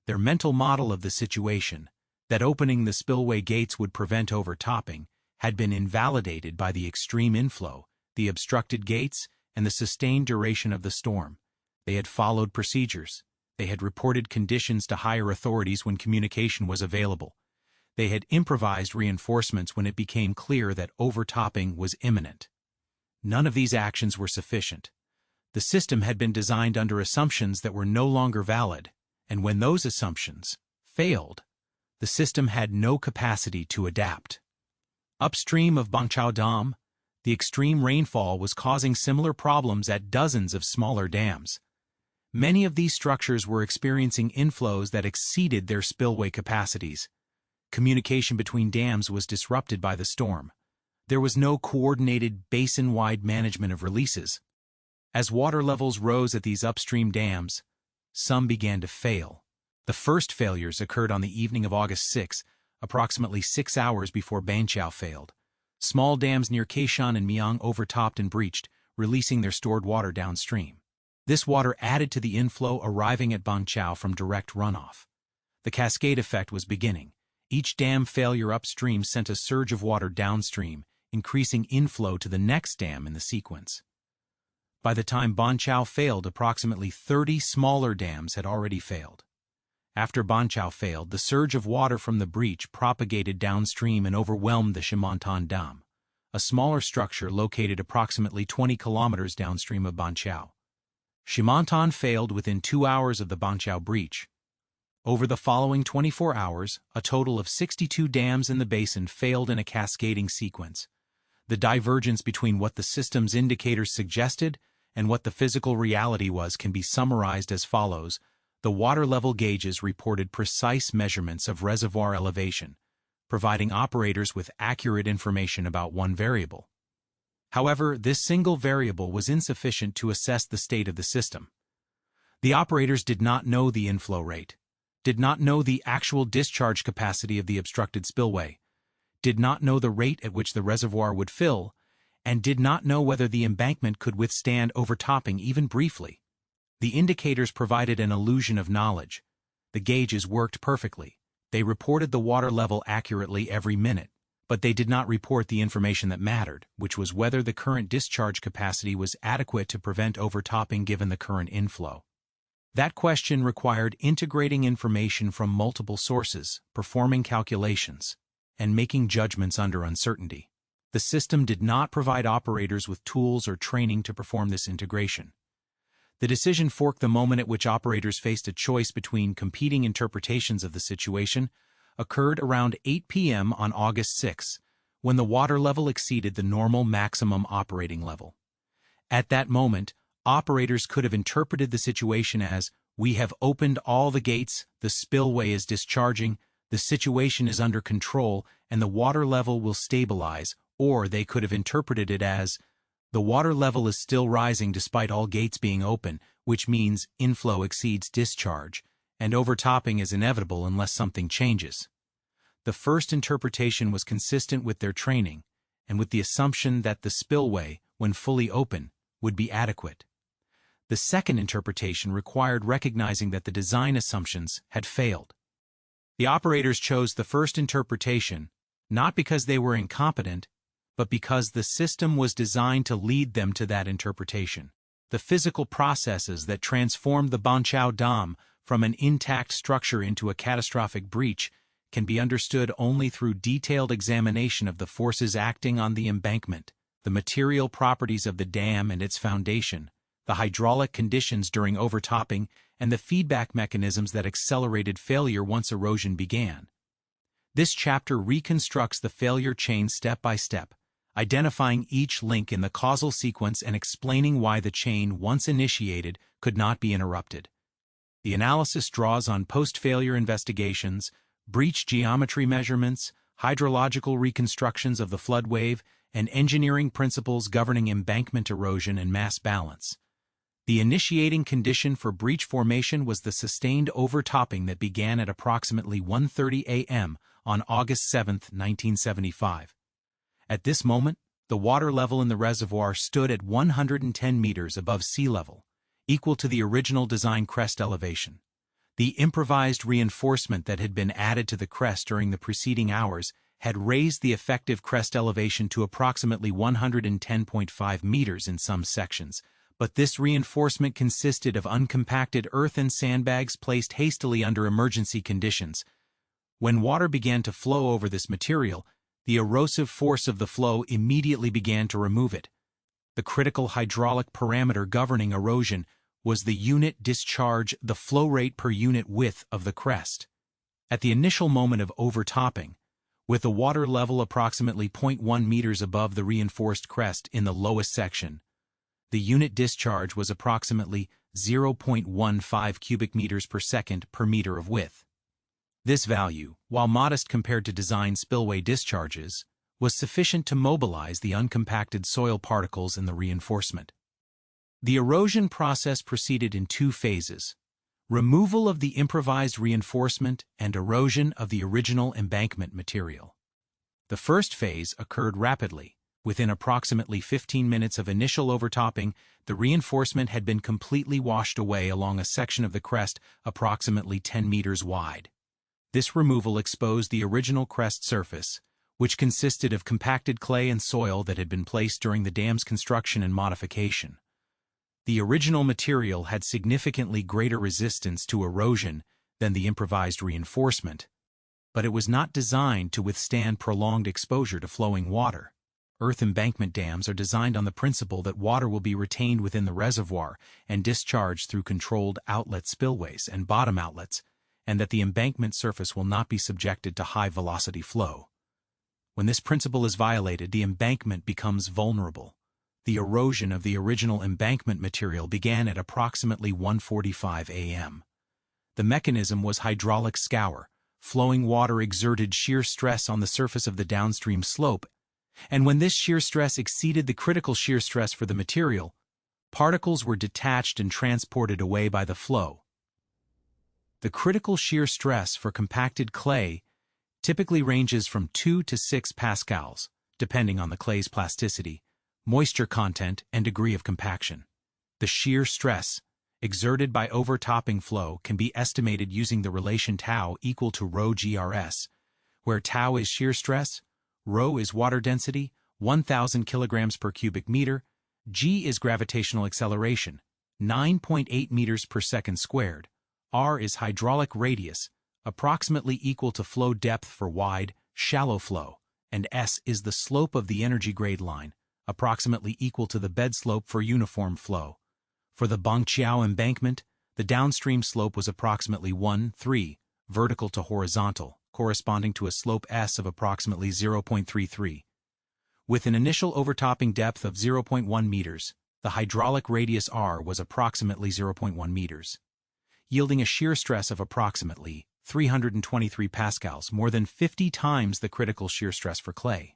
Their mental model of the situation, that opening the spillway gates would prevent overtopping, had been invalidated by the extreme inflow, the obstructed gates, and the sustained duration of the storm. They had followed procedures. They had reported conditions to higher authorities when communication was available. They had improvised reinforcements when it became clear that overtopping was imminent. None of these actions were sufficient. The system had been designed under assumptions that were no longer valid, and when those assumptions failed, the system had no capacity to adapt. Upstream of Banqiao Dam, the extreme rainfall was causing similar problems at dozens of smaller dams. Many of these structures were experiencing inflows that exceeded their spillway capacities. Communication between dams was disrupted by the storm. There was no coordinated basin-wide management of releases. As water levels rose at these upstream dams, some began to fail. The first failures occurred on the evening of August 6, approximately 6 hours before Banqiao failed. Small dams near Kaishan and Miang overtopped and breached, releasing their stored water downstream. This water added to the inflow arriving at Banqiao from direct runoff. The cascade effect was beginning. Each dam failure upstream sent a surge of water downstream, increasing inflow to the next dam in the sequence. By the time Banqiao failed, approximately 30 smaller dams had already failed. After Banqiao failed, the surge of water from the breach propagated downstream and overwhelmed the Shimontan Dam, a smaller structure located approximately 20 kilometers downstream of Banqiao. Shimontan failed within 2 hours of the Banqiao breach. Over the following 24 hours, a total of 62 dams in the basin failed in a cascading sequence. The divergence between what the system's indicators suggested and what the physical reality was can be summarized as follows. The water level gauges reported precise measurements of reservoir elevation, providing operators with accurate information about one variable. However, this single variable was insufficient to assess the state of the system. The operators did not know the inflow rate, did not know the actual discharge capacity of the obstructed spillway, did not know the rate at which the reservoir would fill, and did not know whether the embankment could withstand overtopping even briefly. The indicators provided an illusion of knowledge. The gauges worked perfectly. They reported the water level accurately every minute, but they did not report the information that mattered, which was whether the current discharge capacity was adequate to prevent overtopping given the current inflow. That question required integrating information from multiple sources, performing calculations, and making judgments under uncertainty. The system did not provide operators with tools or training to perform this integration. The decision forked the moment at which operators faced a choice between competing interpretations of the situation occurred around 8 p.m. on August 6, when the water level exceeded the normal maximum operating level. At that moment, operators could have interpreted the situation as, "We have opened all the gates, the spillway is discharging, the situation is under control, and the water level will stabilize," or they could have interpreted it as, "The water level is still rising despite all gates being open, which means inflow exceeds discharge, and overtopping is inevitable unless something changes." The first interpretation was consistent with their training, and with the assumption that the spillway, when fully open, would be adequate. The second interpretation required recognizing that the design assumptions had failed. The operators chose the first interpretation, not because they were incompetent, but because the system was designed to lead them to that interpretation. The physical processes that transformed the Banqiao Dam from an intact structure into a catastrophic breach can be understood only through detailed examination of the forces acting on the embankment, the material properties of the dam and its foundation, the hydraulic conditions during overtopping, and the feedback mechanisms that accelerated failure once erosion began. This chapter reconstructs the failure chain step by step, identifying each link in the causal sequence and explaining why the chain, once initiated, could not be interrupted. The analysis draws on post-failure investigations, breach geometry measurements, hydrological reconstructions of the flood wave, and engineering principles governing embankment erosion and mass balance. The initiating condition for breach formation was the sustained overtopping that began at approximately 1:30 a.m. on August 7, 1975. At this moment, the water level in the reservoir stood at 110 meters above sea level, equal to the original design crest elevation. The improvised reinforcement that had been added to the crest during the preceding hours had raised the effective crest elevation to approximately 110.5 meters in some sections, but this reinforcement consisted of uncompacted earth and sandbags placed hastily under emergency conditions. When water began to flow over this material, the erosive force of the flow immediately began to remove it. The critical hydraulic parameter governing erosion was the unit discharge, the flow rate per unit width of the crest. At the initial moment of overtopping, with the water level approximately 0.1 meters above the reinforced crest in the lowest section, the unit discharge was approximately 0.15 cubic meters per second per meter of width. This value, while modest compared to design spillway discharges, was sufficient to mobilize the uncompacted soil particles in the reinforcement. The erosion process proceeded in two phases: removal of the improvised reinforcement and erosion of the original embankment material. The first phase occurred rapidly. Within approximately 15 minutes of initial overtopping, the reinforcement had been completely washed away along a section of the crest approximately 10 meters wide. This removal exposed the original crest surface, which consisted of compacted clay and soil that had been placed during the dam's construction and modification. The original material had significantly greater resistance to erosion than the improvised reinforcement, but it was not designed to withstand prolonged exposure to flowing water. Earth embankment dams are designed on the principle that water will be retained within the reservoir and discharged through controlled outlet spillways and bottom outlets, and that the embankment surface will not be subjected to high-velocity flow. When this principle is violated, the embankment becomes vulnerable. The erosion of the original embankment material began at approximately 1:45 a.m. The mechanism was hydraulic scour. Flowing water exerted shear stress on the surface of the downstream slope, and when this shear stress exceeded the critical shear stress for the material, particles were detached and transported away by the flow. The critical shear stress for compacted clay typically ranges from 2 to 6 pascals, depending on the clay's plasticity, moisture content, and degree of compaction. The shear stress exerted by overtopping flow can be estimated using the relation tau equal to rho GRS, where tau is shear stress, rho is water density, 1,000 kilograms per cubic meter, g is gravitational acceleration, 9.8 meters per second squared, r is hydraulic radius, approximately equal to flow depth for wide, shallow flow, and s is the slope of the energy grade line, approximately equal to the bed slope for uniform flow. For the Banqiao embankment, the downstream slope was approximately 1:3, vertical to horizontal, corresponding to a slope S of approximately 0.33. With an initial overtopping depth of 0.1 meters, the hydraulic radius R was approximately 0.1 meters, yielding a shear stress of approximately 323 pascals, more than 50 times the critical shear stress for clay.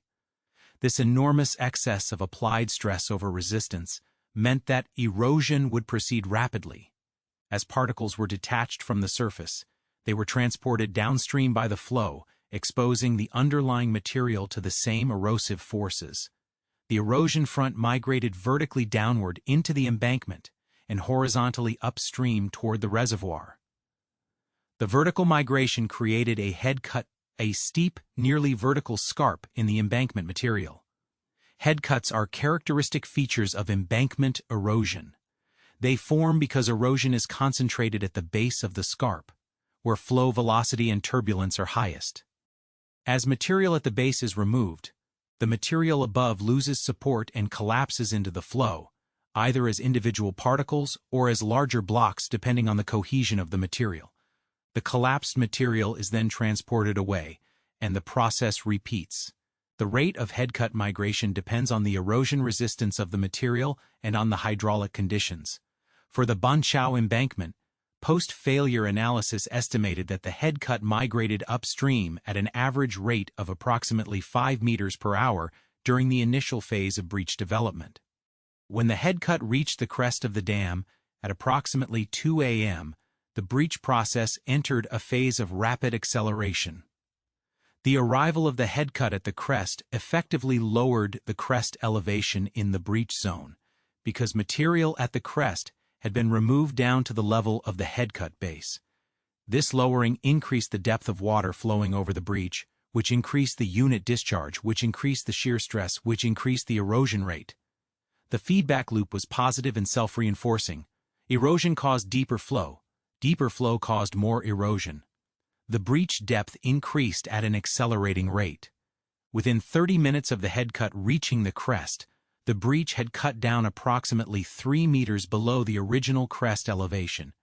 This enormous excess of applied stress over resistance meant that erosion would proceed rapidly. As particles were detached from the surface, they were transported downstream by the flow, exposing the underlying material to the same erosive forces. The erosion front migrated vertically downward into the embankment and horizontally upstream toward the reservoir. The vertical migration created a head cut, a steep, nearly vertical scarp in the embankment material. Head cuts are characteristic features of embankment erosion. They form because erosion is concentrated at the base of the scarp, where flow velocity and turbulence are highest. As material at the base is removed, the material above loses support and collapses into the flow, either as individual particles or as larger blocks depending on the cohesion of the material. The collapsed material is then transported away, and the process repeats. The rate of head-cut migration depends on the erosion resistance of the material and on the hydraulic conditions. For the Banqiao embankment, post-failure analysis estimated that the head cut migrated upstream at an average rate of approximately 5 meters per hour during the initial phase of breach development. When the head cut reached the crest of the dam at approximately 2 a.m., the breach process entered a phase of rapid acceleration. The arrival of the head cut at the crest effectively lowered the crest elevation in the breach zone, because material at the crest had been removed down to the level of the head cut base. This lowering increased the depth of water flowing over the breach, which increased the unit discharge, which increased the shear stress, which increased the erosion rate. The feedback loop was positive and self-reinforcing. Erosion caused deeper flow. Deeper flow caused more erosion. The breach depth increased at an accelerating rate. Within 30 minutes of the head cut reaching the crest, the breach had cut down approximately 3 meters below the original crest elevation,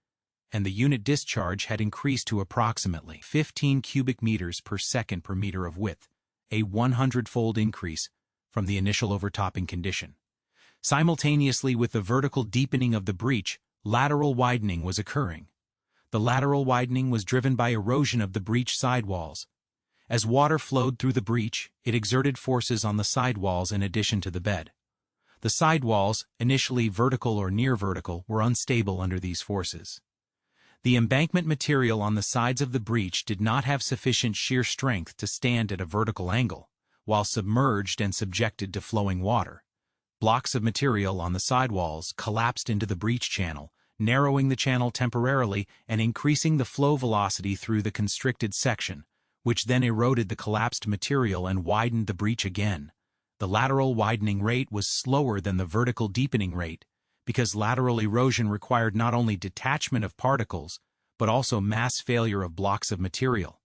and the unit discharge had increased to approximately 15 cubic meters per second per meter of width, a 100-fold increase from the initial overtopping condition. Simultaneously with the vertical deepening of the breach, lateral widening was occurring. The lateral widening was driven by erosion of the breach sidewalls. As water flowed through the breach, it exerted forces on the sidewalls in addition to the bed. The sidewalls, initially vertical or near vertical, were unstable under these forces. The embankment material on the sides of the breach did not have sufficient shear strength to stand at a vertical angle, while submerged and subjected to flowing water. Blocks of material on the sidewalls collapsed into the breach channel, narrowing the channel temporarily and increasing the flow velocity through the constricted section, which then eroded the collapsed material and widened the breach again. The lateral widening rate was slower than the vertical deepening rate, because lateral erosion required not only detachment of particles, but also mass failure of blocks of material.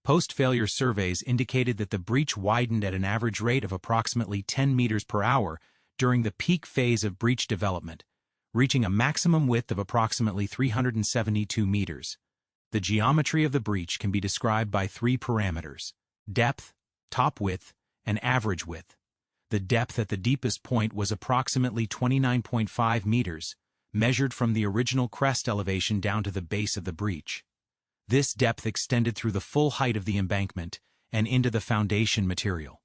Post-failure surveys indicated that the breach widened at an average rate of approximately 10 meters per hour during the peak phase of breach development, reaching a maximum width of approximately 372 meters. The geometry of the breach can be described by three parameters: depth, top width, and average width. The depth at the deepest point was approximately 29.5 meters, measured from the original crest elevation down to the base of the breach. This depth extended through the full height of the embankment and into the foundation material.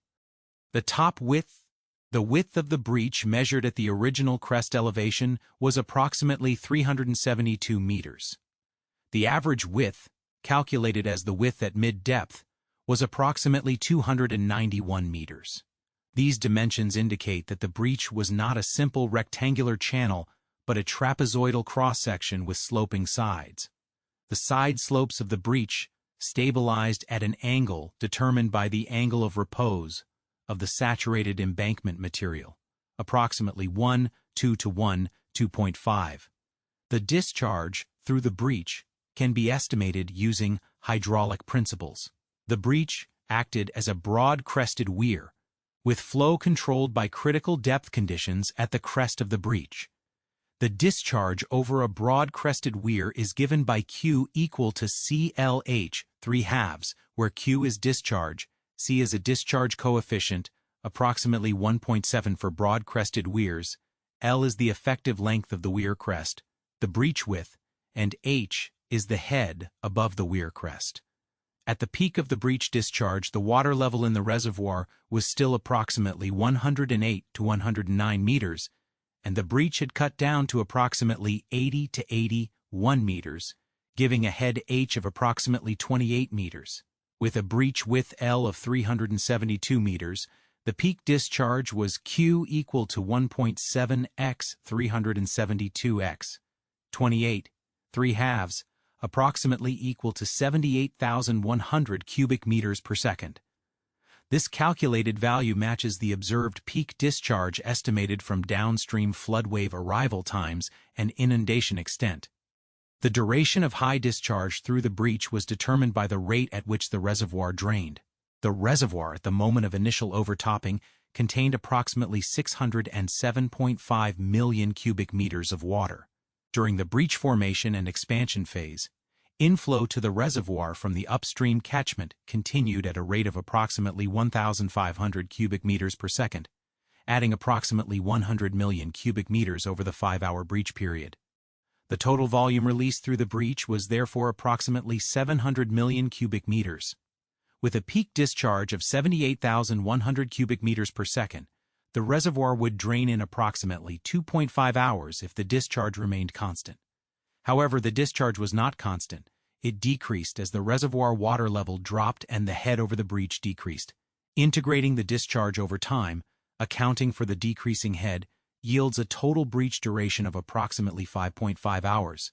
The top width, the width of the breach measured at the original crest elevation, was approximately 372 meters. The average width, calculated as the width at mid-depth, was approximately 291 meters. These dimensions indicate that the breach was not a simple rectangular channel, but a trapezoidal cross-section with sloping sides. The side slopes of the breach stabilized at an angle determined by the angle of repose of the saturated embankment material, approximately 1:2 to 1:2.5. The discharge through the breach can be estimated using hydraulic principles. The breach acted as a broad-crested weir, with flow controlled by critical depth conditions at the crest of the breach. The discharge over a broad-crested weir is given by Q equal to CLH 3/2, where Q is discharge, C is a discharge coefficient, approximately 1.7 for broad-crested weirs, L is the effective length of the weir crest, the breach width, and H is the head above the weir crest. At the peak of the breach discharge, the water level in the reservoir was still approximately 108 to 109 meters, and the breach had cut down to approximately 80 to 81 meters, giving a head H of approximately 28 meters. With a breach width L of 372 meters, the peak discharge was Q equal to 1.7x 372x, 28, 3/2, approximately equal to 78,100 cubic meters per second. This calculated value matches the observed peak discharge estimated from downstream flood wave arrival times and inundation extent. The duration of high discharge through the breach was determined by the rate at which the reservoir drained. The reservoir at the moment of initial overtopping contained approximately 607.5 million cubic meters of water. During the breach formation and expansion phase, inflow to the reservoir from the upstream catchment continued at a rate of approximately 1,500 cubic meters per second, adding approximately 100 million cubic meters over the 5-hour breach period. The total volume released through the breach was therefore approximately 700 million cubic meters. With a peak discharge of 78,100 cubic meters per second, the reservoir would drain in approximately 2.5 hours if the discharge remained constant. However, the discharge was not constant. It decreased as the reservoir water level dropped and the head over the breach decreased. Integrating the discharge over time, accounting for the decreasing head, yields a total breach duration of approximately 5.5 hours.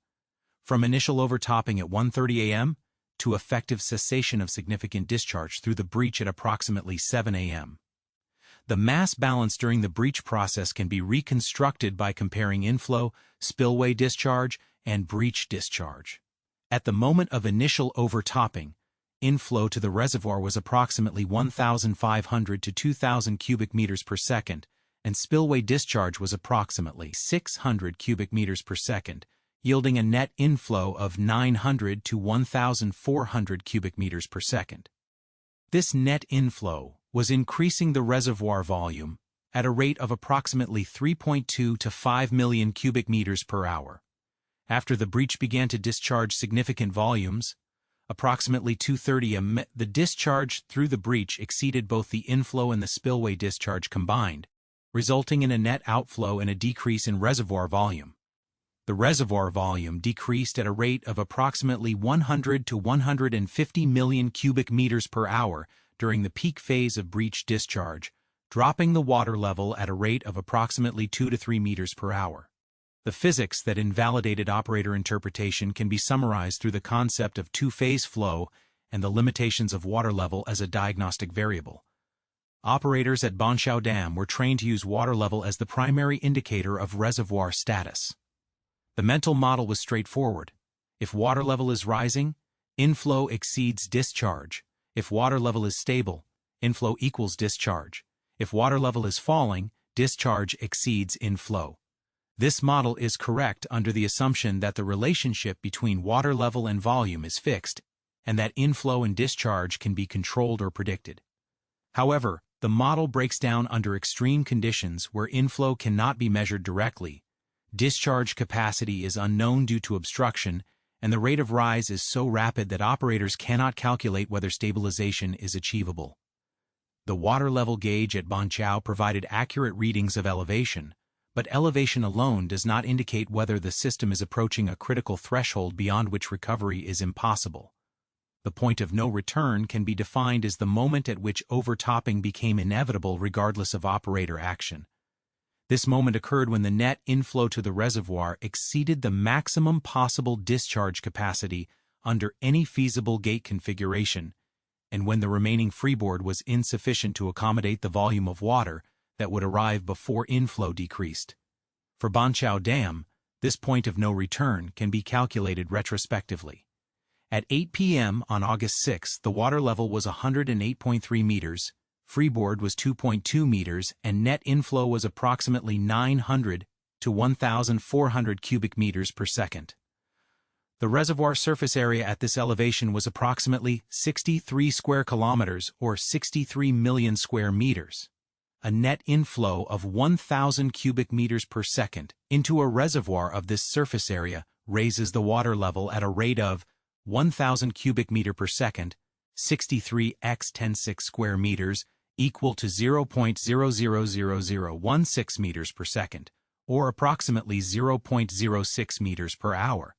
From initial overtopping at 1:30 a.m. to effective cessation of significant discharge through the breach at approximately 7 a.m. The mass balance during the breach process can be reconstructed by comparing inflow, spillway discharge, and breach discharge. At the moment of initial overtopping, inflow to the reservoir was approximately 1,500 to 2,000 cubic meters per second, and spillway discharge was approximately 600 cubic meters per second, yielding a net inflow of 900 to 1,400 cubic meters per second. This net inflow was increasing the reservoir volume at a rate of approximately 3.2 to 5 million cubic meters per hour. After the breach began to discharge significant volumes, approximately 2:30 am, the discharge through the breach exceeded both the inflow and the spillway discharge combined, resulting in a net outflow and a decrease in reservoir volume. The reservoir volume decreased at a rate of approximately 100 to 150 million cubic meters per hour during the peak phase of breach discharge, dropping the water level at a rate of approximately 2 to 3 meters per hour. The physics that invalidated operator interpretation can be summarized through the concept of two-phase flow and the limitations of water level as a diagnostic variable. Operators at Banqiao Dam were trained to use water level as the primary indicator of reservoir status. The mental model was straightforward. If water level is rising, inflow exceeds discharge. If water level is stable, inflow equals discharge. If water level is falling, discharge exceeds inflow. This model is correct under the assumption that the relationship between water level and volume is fixed, and that inflow and discharge can be controlled or predicted. However, the model breaks down under extreme conditions where inflow cannot be measured directly, discharge capacity is unknown due to obstruction, and the rate of rise is so rapid that operators cannot calculate whether stabilization is achievable. The water level gauge at Banqiao provided accurate readings of elevation, but elevation alone does not indicate whether the system is approaching a critical threshold beyond which recovery is impossible. The point of no return can be defined as the moment at which overtopping became inevitable regardless of operator action. This moment occurred when the net inflow to the reservoir exceeded the maximum possible discharge capacity under any feasible gate configuration, and when the remaining freeboard was insufficient to accommodate the volume of water that would arrive before inflow decreased. For Banqiao Dam, this point of no return can be calculated retrospectively. At 8 p.m. on August 6, the water level was 108.3 meters, freeboard was 2.2 meters, and net inflow was approximately 900 to 1,400 cubic meters per second. The reservoir surface area at this elevation was approximately 63 square kilometers or 63 million square meters. A net inflow of 1,000 cubic meters per second into a reservoir of this surface area raises the water level at a rate of 1,000 cubic meter per second, 63 x 10⁶ square meters, equal to 0.000016 meters per second, or approximately 0.06 meters per hour.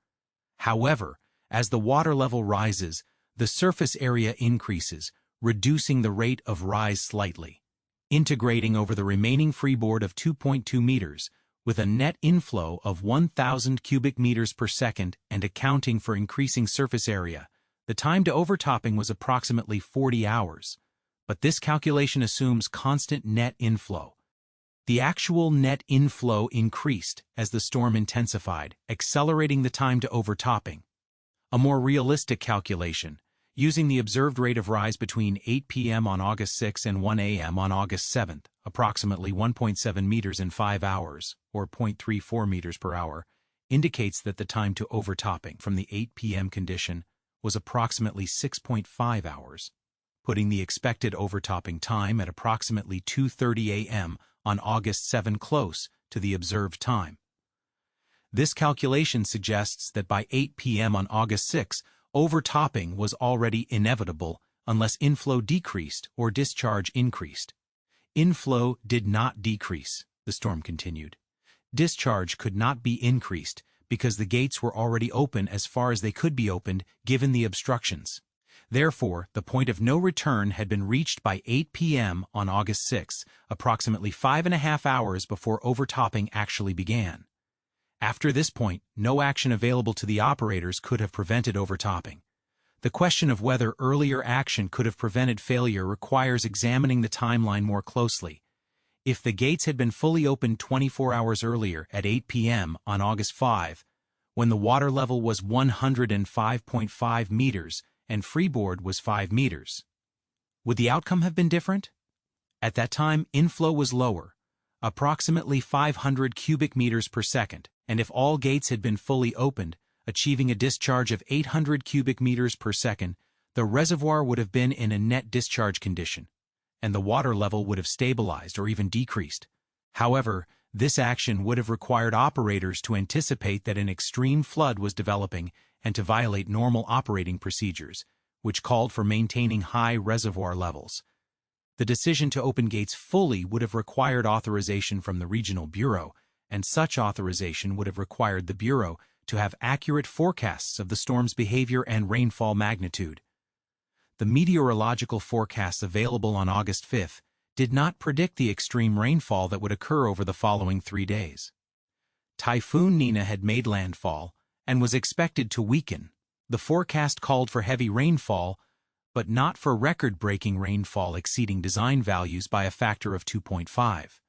However, as the water level rises, the surface area increases, reducing the rate of rise slightly. Integrating over the remaining freeboard of 2.2 meters, with a net inflow of 1,000 cubic meters per second and accounting for increasing surface area, the time to overtopping was approximately 40 hours. But this calculation assumes constant net inflow. The actual net inflow increased as the storm intensified, accelerating the time to overtopping. A more realistic calculation, using the observed rate of rise between 8 p.m. on August 6 and 1 a.m. on August 7, approximately 1.7 meters in 5 hours, or 0.34 meters per hour, indicates that the time to overtopping from the 8 p.m. condition was approximately 6.5 hours, putting the expected overtopping time at approximately 2:30 a.m. on August 7 close to the observed time. This calculation suggests that by 8 p.m. on August 6, overtopping was already inevitable unless inflow decreased or discharge increased. Inflow did not decrease, the storm continued. Discharge could not be increased because the gates were already open as far as they could be opened given the obstructions. Therefore, the point of no return had been reached by 8 p.m. on August 6, approximately 5.5 hours before overtopping actually began. After this point, no action available to the operators could have prevented overtopping. The question of whether earlier action could have prevented failure requires examining the timeline more closely. If the gates had been fully opened 24 hours earlier at 8 p.m. on August 5, when the water level was 105.5 meters and freeboard was 5 meters, would the outcome have been different? At that time, inflow was lower, approximately 500 cubic meters per second, and if all gates had been fully opened, achieving a discharge of 800 cubic meters per second, the reservoir would have been in a net discharge condition, and the water level would have stabilized or even decreased. However, this action would have required operators to anticipate that an extreme flood was developing and to violate normal operating procedures, which called for maintaining high reservoir levels. The decision to open gates fully would have required authorization from the regional bureau, and such authorization would have required the bureau to have accurate forecasts of the storm's behavior and rainfall magnitude. The meteorological forecasts available on August 5 did not predict the extreme rainfall that would occur over the following 3 days. Typhoon Nina had made landfall and was expected to weaken. The forecast called for heavy rainfall, but not for record-breaking rainfall exceeding design values by a factor of 2.5.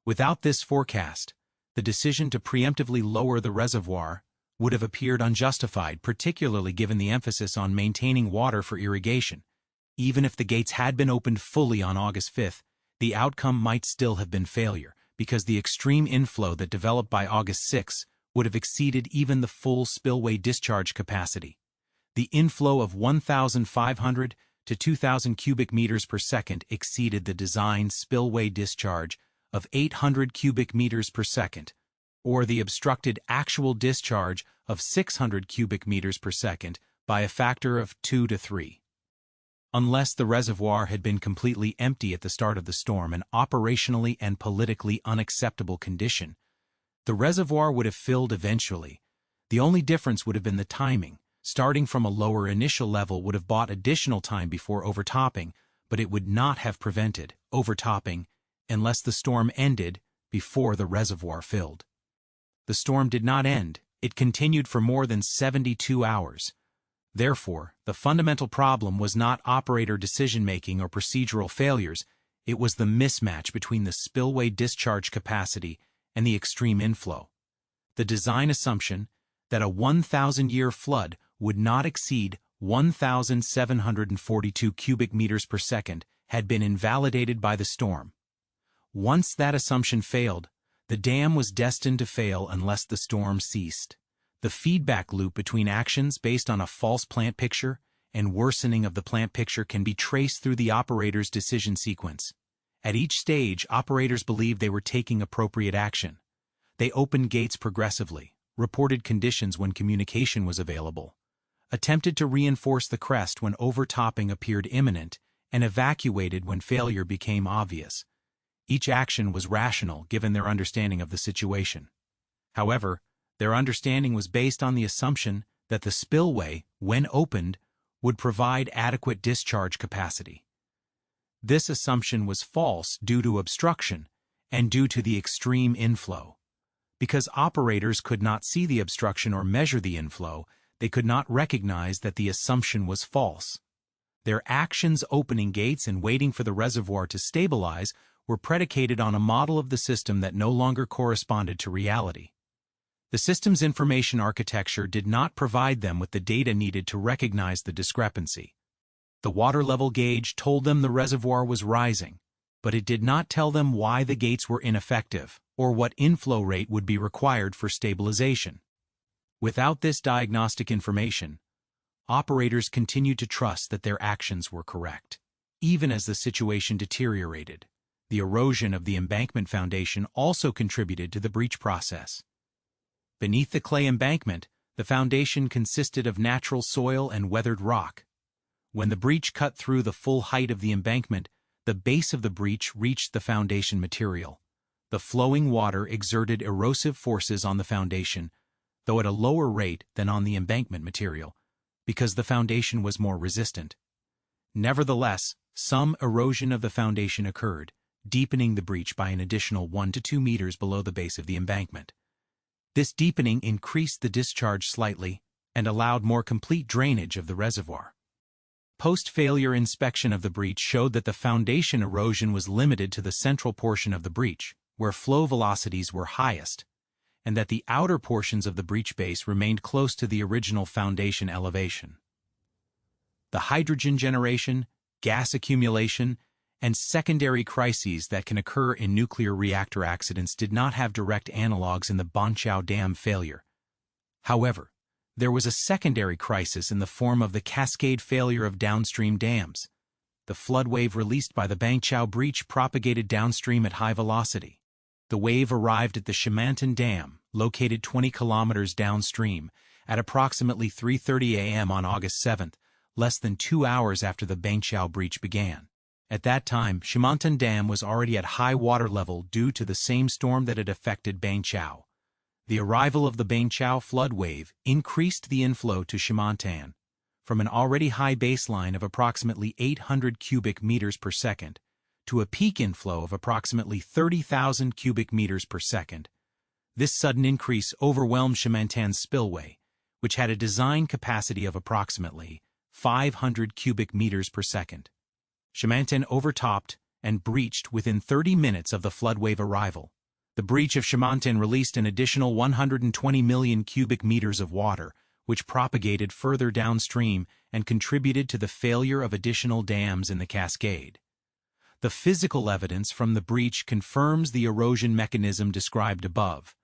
Without this forecast, the decision to preemptively lower the reservoir would have appeared unjustified, particularly given the emphasis on maintaining water for irrigation. Even if the gates had been opened fully on August 5th, the outcome might still have been failure, because the extreme inflow that developed by August 6 would have exceeded even the full spillway discharge capacity. The inflow of 1,500 to 2,000 cubic meters per second exceeded the designed spillway discharge of 800 cubic meters per second, or the obstructed actual discharge of 600 cubic meters per second by a factor of 2 to 3. Unless the reservoir had been completely empty at the start of the storm, an operationally and politically unacceptable condition, the reservoir would have filled eventually. The only difference would have been the timing. Starting from a lower initial level would have bought additional time before overtopping, but it would not have prevented overtopping unless the storm ended before the reservoir filled. The storm did not end. It continued for more than 72 hours. Therefore, the fundamental problem was not operator decision-making or procedural failures. It was the mismatch between the spillway discharge capacity and the extreme inflow. The design assumption that a 1,000-year flood would not exceed 1,742 cubic meters per second had been invalidated by the storm. Once that assumption failed, the dam was destined to fail unless the storm ceased. The feedback loop between actions based on a false plant picture and worsening of the plant picture can be traced through the operator's decision sequence. At each stage, operators believed they were taking appropriate action. They opened gates progressively, reported conditions when communication was available, attempted to reinforce the crest when overtopping appeared imminent, and evacuated when failure became obvious. Each action was rational given their understanding of the situation. However, their understanding was based on the assumption that the spillway, when opened, would provide adequate discharge capacity. This assumption was false due to obstruction and due to the extreme inflow. Because operators could not see the obstruction or measure the inflow, they could not recognize that the assumption was false. Their actions opening gates and waiting for the reservoir to stabilize were predicated on a model of the system that no longer corresponded to reality. The system's information architecture did not provide them with the data needed to recognize the discrepancy. The water level gauge told them the reservoir was rising, but it did not tell them why the gates were ineffective or what inflow rate would be required for stabilization. Without this diagnostic information, operators continued to trust that their actions were correct. Even as the situation deteriorated, the erosion of the embankment foundation also contributed to the breach process. Beneath the clay embankment, the foundation consisted of natural soil and weathered rock. When the breach cut through the full height of the embankment, the base of the breach reached the foundation material. The flowing water exerted erosive forces on the foundation, though at a lower rate than on the embankment material, because the foundation was more resistant. Nevertheless, some erosion of the foundation occurred, deepening the breach by an additional 1 to 2 meters below the base of the embankment. This deepening increased the discharge slightly and allowed more complete drainage of the reservoir. Post-failure inspection of the breach showed that the foundation erosion was limited to the central portion of the breach, where flow velocities were highest, and that the outer portions of the breach base remained close to the original foundation elevation. The hydrogen generation, gas accumulation, and secondary crises that can occur in nuclear reactor accidents did not have direct analogs in the Banqiao Dam failure. However, there was a secondary crisis in the form of the cascade failure of downstream dams. The flood wave released by the Banqiao breach propagated downstream at high velocity. The wave arrived at the Shimantan Dam, located 20 kilometers downstream, at approximately 3:30 a.m. on August 7th, less than 2 hours after the Banqiao breach began. At that time, Shimantan Dam was already at high water level due to the same storm that had affected Banqiao. The arrival of the Banqiao flood wave increased the inflow to Shimantan from an already high baseline of approximately 800 cubic meters per second to a peak inflow of approximately 30,000 cubic meters per second. This sudden increase overwhelmed Shimantan's spillway, which had a design capacity of approximately 500 cubic meters per second. Shimantan overtopped and breached within 30 minutes of the flood wave arrival. The breach of Chamontin released an additional 120 million cubic meters of water, which propagated further downstream and contributed to the failure of additional dams in the cascade. The physical evidence from the breach confirms the erosion mechanism described above.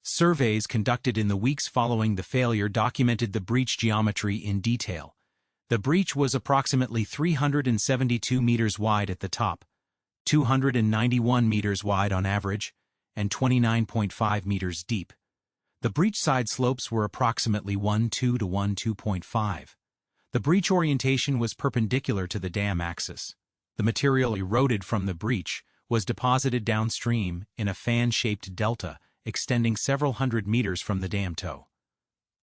Surveys conducted in the weeks following the failure documented the breach geometry in detail. The breach was approximately 372 meters wide at the top, 291 meters wide on average, and 29.5 meters deep. The breach side slopes were approximately 1.2 to 1.2.5. The breach orientation was perpendicular to the dam axis. The material eroded from the breach was deposited downstream in a fan-shaped delta extending several hundred meters from the dam toe.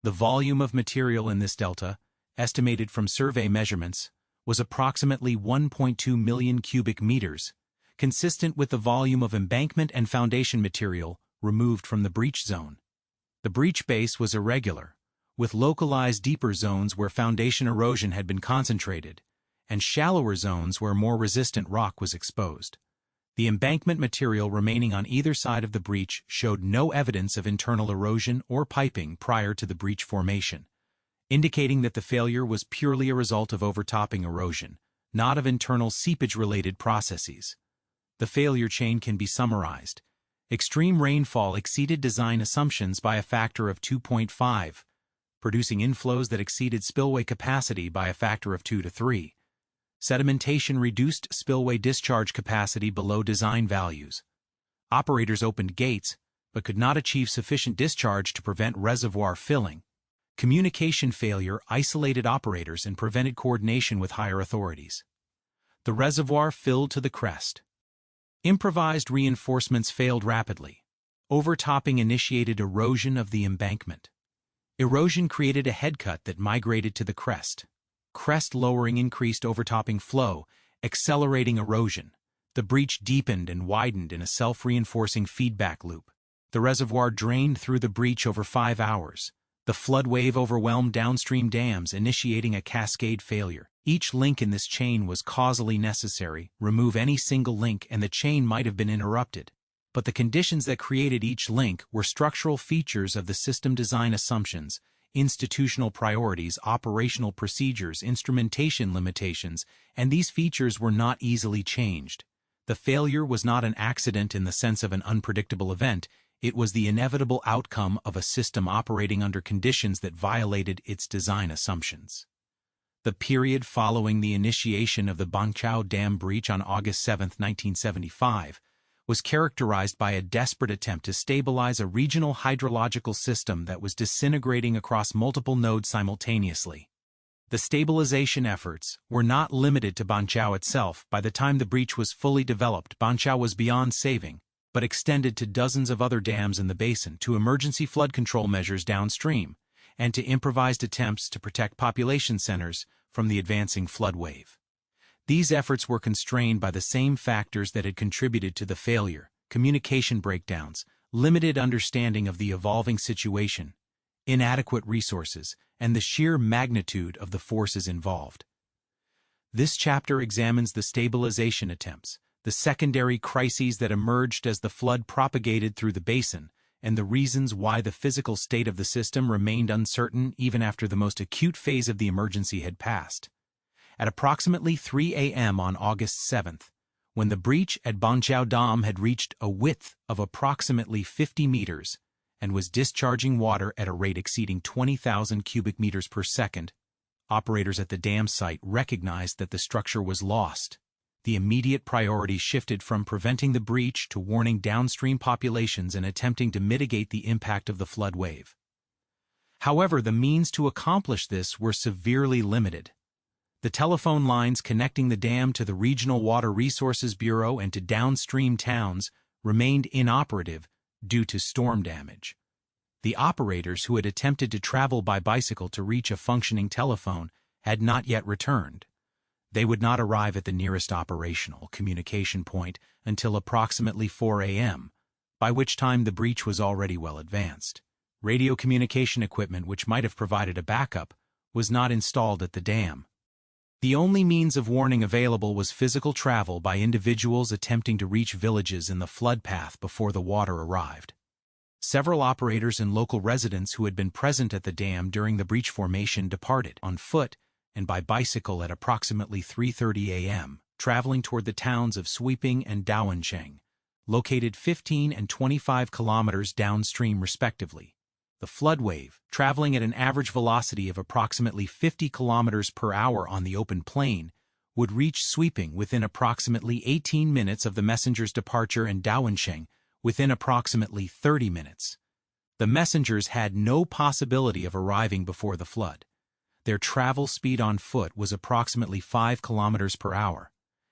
The volume of material in this delta, estimated from survey measurements, was approximately 1.2 million cubic meters, consistent with the volume of embankment and foundation material removed from the breach zone. The breach base was irregular, with localized deeper zones where foundation erosion had been concentrated, and shallower zones where more resistant rock was exposed. The embankment material remaining on either side of the breach showed no evidence of internal erosion or piping prior to the breach formation, indicating that the failure was purely a result of overtopping erosion, not of internal seepage-related processes. The failure chain can be summarized. Extreme rainfall exceeded design assumptions by a factor of 2.5, producing inflows that exceeded spillway capacity by a factor of 2 to 3. Sedimentation reduced spillway discharge capacity below design values. Operators opened gates, but could not achieve sufficient discharge to prevent reservoir filling. Communication failure isolated operators and prevented coordination with higher authorities. The reservoir filled to the crest. Improvised reinforcements failed rapidly. Overtopping initiated erosion of the embankment. Erosion created a headcut that migrated to the crest. Crest lowering increased overtopping flow, accelerating erosion. The breach deepened and widened in a self-reinforcing feedback loop. The reservoir drained through the breach over 5 hours. The flood wave overwhelmed downstream dams, initiating a cascade failure. Each link in this chain was causally necessary. Remove any single link and the chain might have been interrupted. But the conditions that created each link were structural features of the system design assumptions, institutional priorities, operational procedures, instrumentation limitations, and these features were not easily changed. The failure was not an accident in the sense of an unpredictable event. It was the inevitable outcome of a system operating under conditions that violated its design assumptions. The period following the initiation of the Banqiao Dam breach on August 7, 1975, was characterized by a desperate attempt to stabilize a regional hydrological system that was disintegrating across multiple nodes simultaneously. The stabilization efforts were not limited to Banqiao itself. By the time the breach was fully developed, Banqiao was beyond saving, but extended to dozens of other dams in the basin, to emergency flood control measures downstream, and to improvised attempts to protect population centers from the advancing flood wave. These efforts were constrained by the same factors that had contributed to the failure: communication breakdowns, limited understanding of the evolving situation, inadequate resources, and the sheer magnitude of the forces involved. This chapter examines the stabilization attempts, the secondary crises that emerged as the flood propagated through the basin, and the reasons why the physical state of the system remained uncertain even after the most acute phase of the emergency had passed. At approximately 3 a.m. on August 7th, when the breach at Banqiao Dam had reached a width of approximately 50 meters and was discharging water at a rate exceeding 20,000 cubic meters per second, operators at the dam site recognized that the structure was lost. The immediate priority shifted from preventing the breach to warning downstream populations and attempting to mitigate the impact of the flood wave. However, the means to accomplish this were severely limited. The telephone lines connecting the dam to the Regional Water Resources Bureau and to downstream towns remained inoperative due to storm damage. The operators who had attempted to travel by bicycle to reach a functioning telephone had not yet returned. They would not arrive at the nearest operational communication point until approximately 4 a.m., by which time the breach was already well advanced. Radio communication equipment, which might have provided a backup, was not installed at the dam. The only means of warning available was physical travel by individuals attempting to reach villages in the flood path before the water arrived. Several operators and local residents who had been present at the dam during the breach formation departed on foot and by bicycle at approximately 3:30 a.m., traveling toward the towns of Sweeping and Dawancheng, located 15 and 25 kilometers downstream respectively. The flood wave, traveling at an average velocity of approximately 50 kilometers per hour on the open plain, would reach Sweeping within approximately 18 minutes of the messenger's departure and Dawancheng within approximately 30 minutes. The messengers had no possibility of arriving before the flood. Their travel speed on foot was approximately 5 kilometers per hour,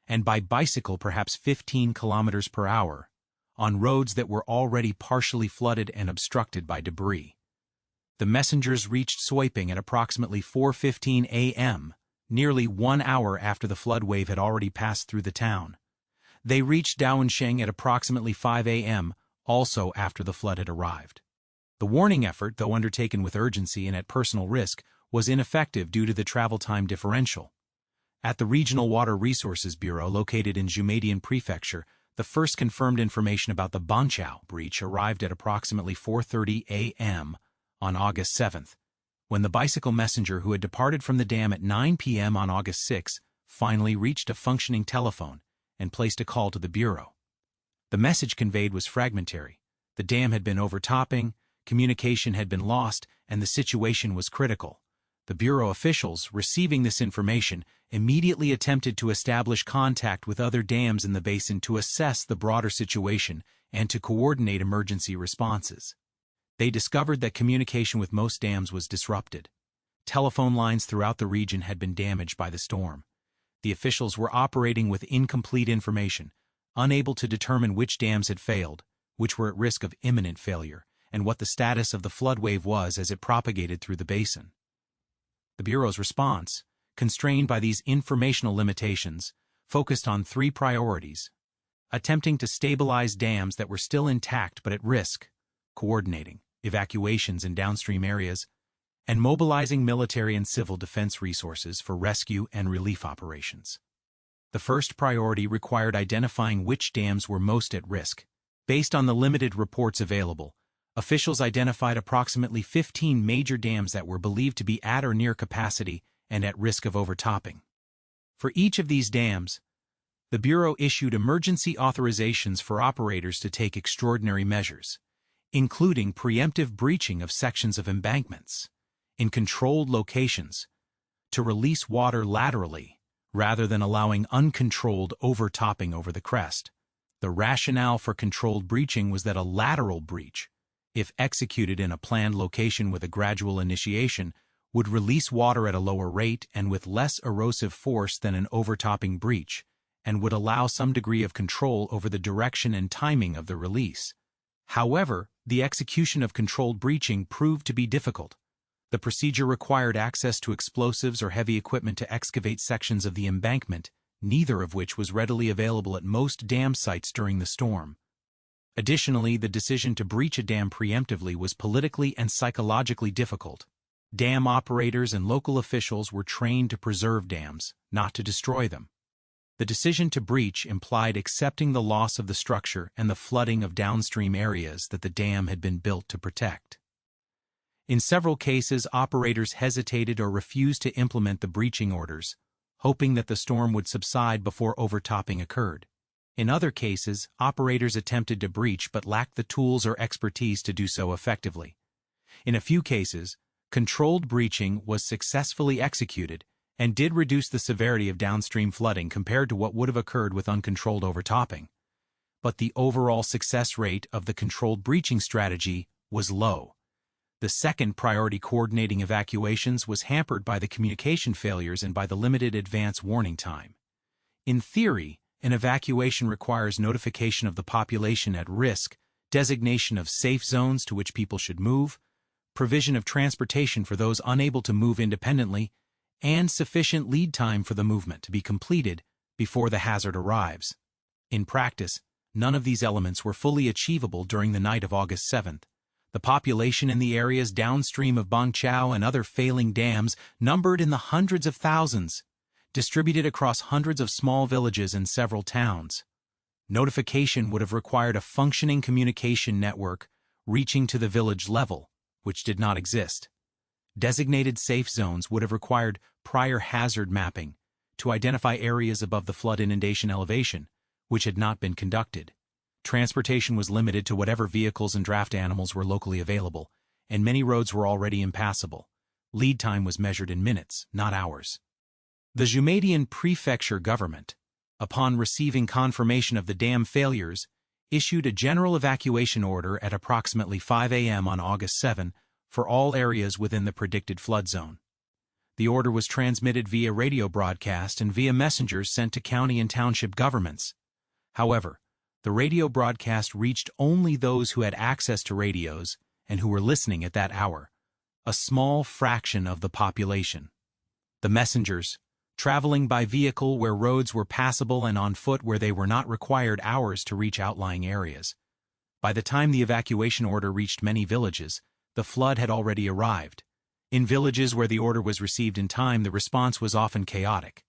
and by bicycle perhaps 15 kilometers per hour, on roads that were already partially flooded and obstructed by debris. The messengers reached Sweeping at approximately 4:15 a.m., nearly 1 hour after the flood wave had already passed through the town. They reached Dawancheng at approximately 5 a.m., also after the flood had arrived. The warning effort, though undertaken with urgency and at personal risk, was ineffective due to the travel time differential. At the Regional Water Resources Bureau located in Jumadian Prefecture, the first confirmed information about the Banqiao breach arrived at approximately 4:30 a.m. on August 7th, when the bicycle messenger who had departed from the dam at 9 p.m. on August 6 finally reached a functioning telephone and placed a call to the Bureau. The message conveyed was fragmentary. The dam had been overtopping, communication had been lost, and the situation was critical. The Bureau officials, receiving this information, immediately attempted to establish contact with other dams in the basin to assess the broader situation and to coordinate emergency responses. They discovered that communication with most dams was disrupted. Telephone lines throughout the region had been damaged by the storm. The officials were operating with incomplete information, unable to determine which dams had failed, which were at risk of imminent failure, and what the status of the flood wave was as it propagated through the basin. The Bureau's response, constrained by these informational limitations, focused on 3 priorities: attempting to stabilize dams that were still intact but at risk, coordinating evacuations in downstream areas, and mobilizing military and civil defense resources for rescue and relief operations. The first priority required identifying which dams were most at risk. Based on the limited reports available, officials identified approximately 15 major dams that were believed to be at or near capacity and at risk of overtopping. For each of these dams, the Bureau issued emergency authorizations for operators to take extraordinary measures, including preemptive breaching of sections of embankments in controlled locations to release water laterally rather than allowing uncontrolled overtopping over the crest. The rationale for controlled breaching was that a lateral breach, if executed in a planned location with a gradual initiation, would release water at a lower rate and with less erosive force than an overtopping breach, and would allow some degree of control over the direction and timing of the release. However, the execution of controlled breaching proved to be difficult. The procedure required access to explosives or heavy equipment to excavate sections of the embankment, neither of which was readily available at most dam sites during the storm. Additionally, the decision to breach a dam preemptively was politically and psychologically difficult. Dam operators and local officials were trained to preserve dams, not to destroy them. The decision to breach implied accepting the loss of the structure and the flooding of downstream areas that the dam had been built to protect. In several cases, operators hesitated or refused to implement the breaching orders, hoping that the storm would subside before overtopping occurred. In other cases, operators attempted to breach but lacked the tools or expertise to do so effectively. In a few cases, controlled breaching was successfully executed and did reduce the severity of downstream flooding compared to what would have occurred with uncontrolled overtopping. But the overall success rate of the controlled breaching strategy was low. The second priority, coordinating evacuations, was hampered by the communication failures and by the limited advance warning time. In theory, an evacuation requires notification of the population at risk, designation of safe zones to which people should move, provision of transportation for those unable to move independently, and sufficient lead time for the movement to be completed before the hazard arrives. In practice, none of these elements were fully achievable during the night of August 7th. The population in the areas downstream of Banqiao and other failing dams numbered in the hundreds of thousands. distributed across hundreds of small villages and several towns. Notification would have required a functioning communication network reaching to the village level, which did not exist. Designated safe zones would have required prior hazard mapping to identify areas above the flood inundation elevation, which had not been conducted. Transportation was limited to whatever vehicles and draft animals were locally available, and many roads were already impassable. Lead time was measured in minutes, not hours. The Jumadian prefecture government, upon receiving confirmation of the dam failures, issued a general evacuation order at approximately 5 a.m. on August 7 for all areas within the predicted flood zone. The order was transmitted via radio broadcast and via messengers sent to county and township governments. However, the radio broadcast reached only those who had access to radios and who were listening at that hour, a small fraction of the population. The messengers, traveling by vehicle where roads were passable and on foot where they were not, required hours to reach outlying areas. By the time the evacuation order reached many villages, the flood had already arrived. In villages where the order was received in time, the response was often chaotic.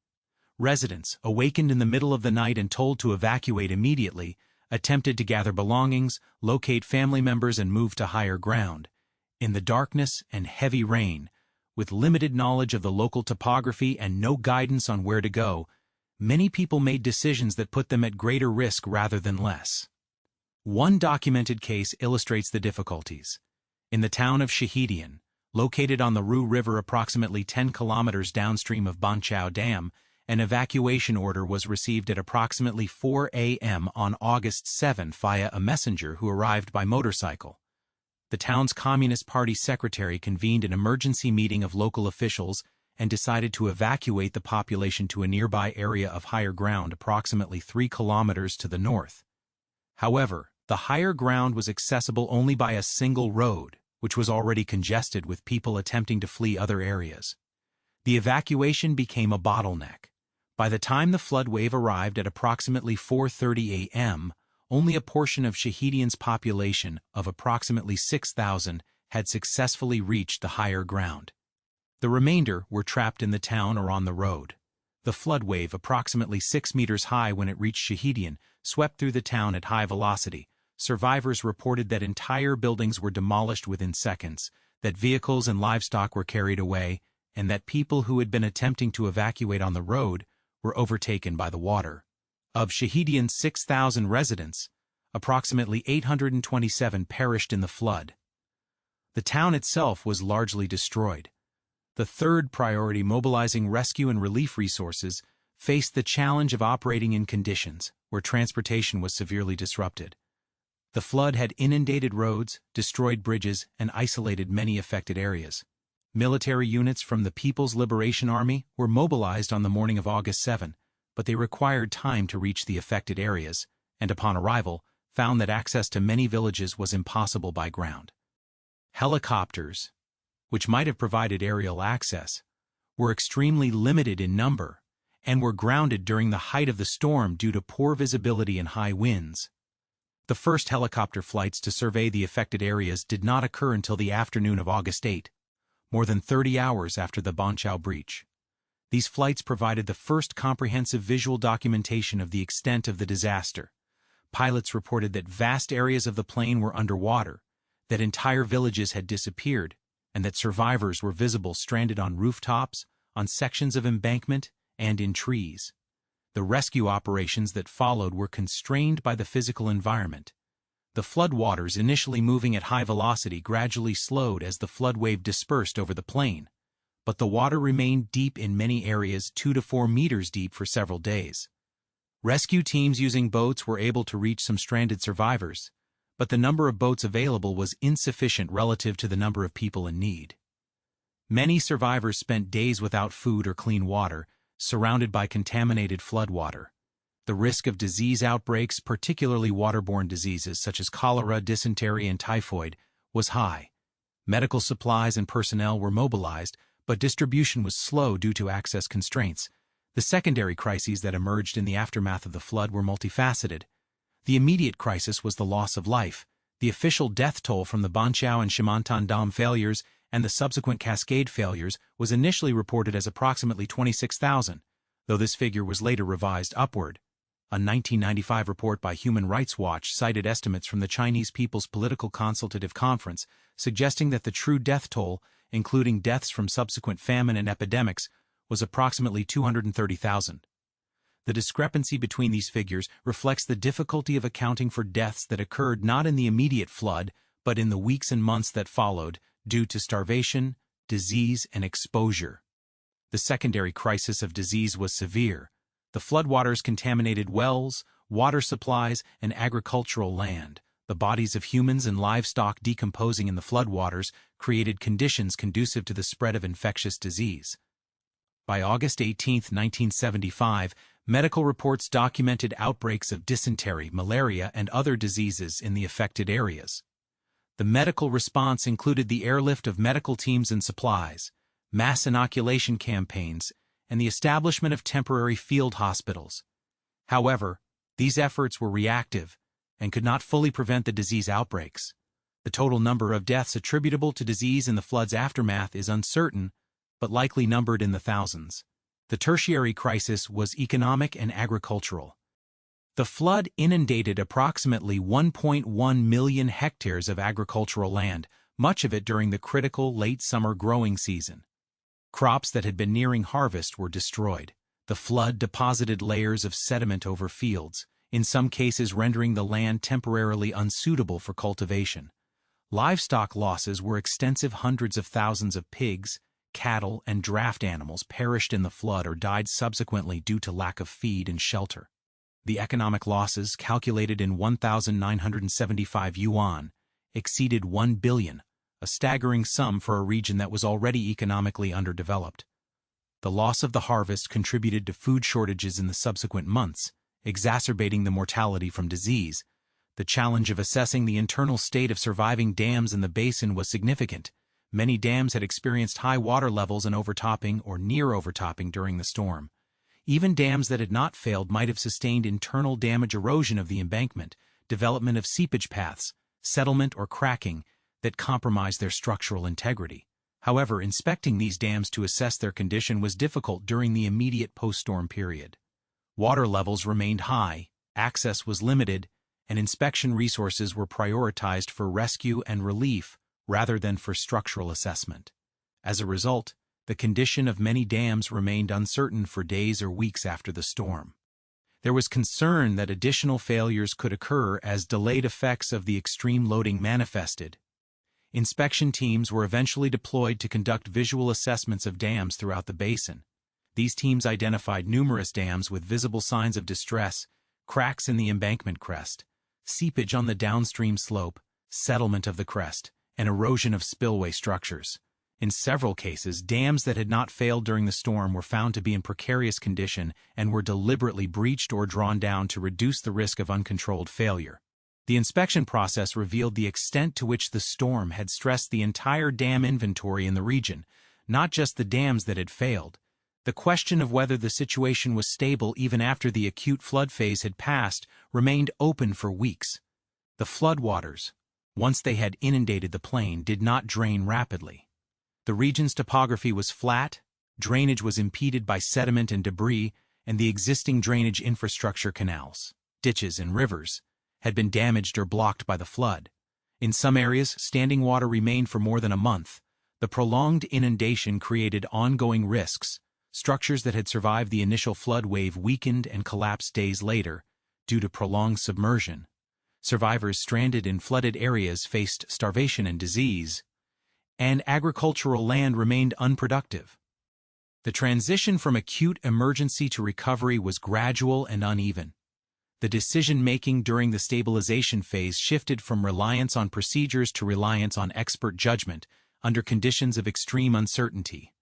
Residents, awakened in the middle of the night and told to evacuate immediately, attempted to gather belongings, locate family members, and move to higher ground. In the darkness and heavy rain, with limited knowledge of the local topography and no guidance on where to go, many people made decisions that put them at greater risk rather than less. One documented case illustrates the difficulties. In the town of Shahidian, located on the Ru River approximately 10 kilometers downstream of Banqiao Dam, an evacuation order was received at approximately 4 a.m. on August 7 via a messenger who arrived by motorcycle. The town's Communist Party secretary convened an emergency meeting of local officials and decided to evacuate the population to a nearby area of higher ground approximately 3 kilometers to the north. However, the higher ground was accessible only by a single road, which was already congested with people attempting to flee other areas. The evacuation became a bottleneck. By the time the flood wave arrived at approximately 4:30 a.m., only a portion of Shahidian's population of approximately 6,000 had successfully reached the higher ground. The remainder were trapped in the town or on the road. The flood wave, approximately 6 meters high when it reached Shahidian, swept through the town at high velocity. Survivors reported that entire buildings were demolished within seconds, that vehicles and livestock were carried away, and that people who had been attempting to evacuate on the road were overtaken by the water. Of Shahidian's 6,000 residents, approximately 827 perished in the flood. The town itself was largely destroyed. The third priority, mobilizing rescue and relief resources, faced the challenge of operating in conditions where transportation was severely disrupted. The flood had inundated roads, destroyed bridges, and isolated many affected areas. Military units from the People's Liberation Army were mobilized on the morning of August 7, but they required time to reach the affected areas, and upon arrival, found that access to many villages was impossible by ground. Helicopters, which might have provided aerial access, were extremely limited in number and were grounded during the height of the storm due to poor visibility and high winds. The first helicopter flights to survey the affected areas did not occur until the afternoon of August 8, more than 30 hours after the Banqiao breach. These flights provided the first comprehensive visual documentation of the extent of the disaster. Pilots reported that vast areas of the plain were underwater, that entire villages had disappeared, and that survivors were visible stranded on rooftops, on sections of embankment, and in trees. The rescue operations that followed were constrained by the physical environment. The floodwaters, initially moving at high velocity, gradually slowed as the flood wave dispersed over the plain, but the water remained deep in many areas, 2 to 4 meters deep for several days. Rescue teams using boats were able to reach some stranded survivors, but the number of boats available was insufficient relative to the number of people in need. Many survivors spent days without food or clean water, surrounded by contaminated floodwater. The risk of disease outbreaks, particularly waterborne diseases such as cholera, dysentery, and typhoid, was high. Medical supplies and personnel were mobilized, but distribution was slow due to access constraints. The secondary crises that emerged in the aftermath of the flood were multifaceted. The immediate crisis was the loss of life. The official death toll from the Banqiao and Shimantan Dam failures and the subsequent cascade failures was initially reported as approximately 26,000, though this figure was later revised upward. A 1995 report by Human Rights Watch cited estimates from the Chinese People's Political Consultative Conference suggesting that the true death toll, including deaths from subsequent famine and epidemics, was approximately 230,000. The discrepancy between these figures reflects the difficulty of accounting for deaths that occurred not in the immediate flood, but in the weeks and months that followed, due to starvation, disease, and exposure. The secondary crisis of disease was severe. The floodwaters contaminated wells, water supplies, and agricultural land. The bodies of humans and livestock decomposing in the floodwaters created conditions conducive to the spread of infectious disease. By August 18, 1975, medical reports documented outbreaks of dysentery, malaria, and other diseases in the affected areas. The medical response included the airlift of medical teams and supplies, mass inoculation campaigns, and the establishment of temporary field hospitals. However, these efforts were reactive and could not fully prevent the disease outbreaks. The total number of deaths attributable to disease in the flood's aftermath is uncertain, but likely numbered in the thousands. The tertiary crisis was economic and agricultural. The flood inundated approximately 1.1 million hectares of agricultural land, much of it during the critical late summer growing season. Crops that had been nearing harvest were destroyed. The flood deposited layers of sediment over fields, in some cases rendering the land temporarily unsuitable for cultivation. Livestock losses were extensive. Hundreds of thousands of pigs, cattle, and draft animals perished in the flood or died subsequently due to lack of feed and shelter. The economic losses, calculated in 1,975 yuan, exceeded 1 billion, a staggering sum for a region that was already economically underdeveloped. The loss of the harvest contributed to food shortages in the subsequent months, exacerbating the mortality from disease. The challenge of assessing the internal state of surviving dams in the basin was significant. Many dams had experienced high water levels and overtopping or near overtopping during the storm. Even dams that had not failed might have sustained internal damage, erosion of the embankment, development of seepage paths, settlement or cracking that compromised their structural integrity. However, inspecting these dams to assess their condition was difficult during the immediate post-storm period. Water levels remained high, access was limited, and inspection resources were prioritized for rescue and relief rather than for structural assessment. As a result, the condition of many dams remained uncertain for days or weeks after the storm. There was concern that additional failures could occur as delayed effects of the extreme loading manifested. Inspection teams were eventually deployed to conduct visual assessments of dams throughout the basin. These teams identified numerous dams with visible signs of distress, cracks in the embankment crest, seepage on the downstream slope, settlement of the crest, and erosion of spillway structures. In several cases, dams that had not failed during the storm were found to be in precarious condition and were deliberately breached or drawn down to reduce the risk of uncontrolled failure. The inspection process revealed the extent to which the storm had stressed the entire dam inventory in the region, not just the dams that had failed. The question of whether the situation was stable even after the acute flood phase had passed remained open for weeks. The floodwaters, once they had inundated the plain, did not drain rapidly. The region's topography was flat, drainage was impeded by sediment and debris, and the existing drainage infrastructure, canals, ditches, and rivers, had been damaged or blocked by the flood. In some areas, standing water remained for more than a month. The prolonged inundation created ongoing risks. Structures that had survived the initial flood wave weakened and collapsed days later due to prolonged submersion. Survivors stranded in flooded areas faced starvation and disease, and agricultural land remained unproductive. The transition from acute emergency to recovery was gradual and uneven. The decision-making during the stabilization phase shifted from reliance on procedures to reliance on expert judgment under conditions of extreme uncertainty.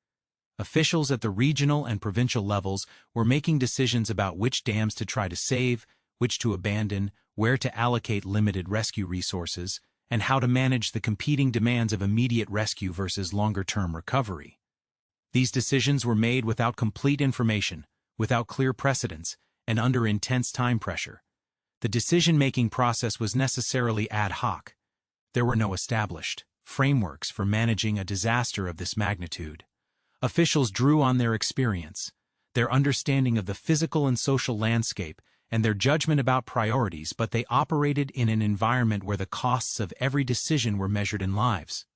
Officials at the regional and provincial levels were making decisions about which dams to try to save, which to abandon, where to allocate limited rescue resources, and how to manage the competing demands of immediate rescue versus longer-term recovery. These decisions were made without complete information, without clear precedents, and under intense time pressure. The decision-making process was necessarily ad hoc. There were no established frameworks for managing a disaster of this magnitude. Officials drew on their experience, their understanding of the physical and social landscape, and their judgment about priorities, but they operated in an environment where the costs of every decision were measured in lives.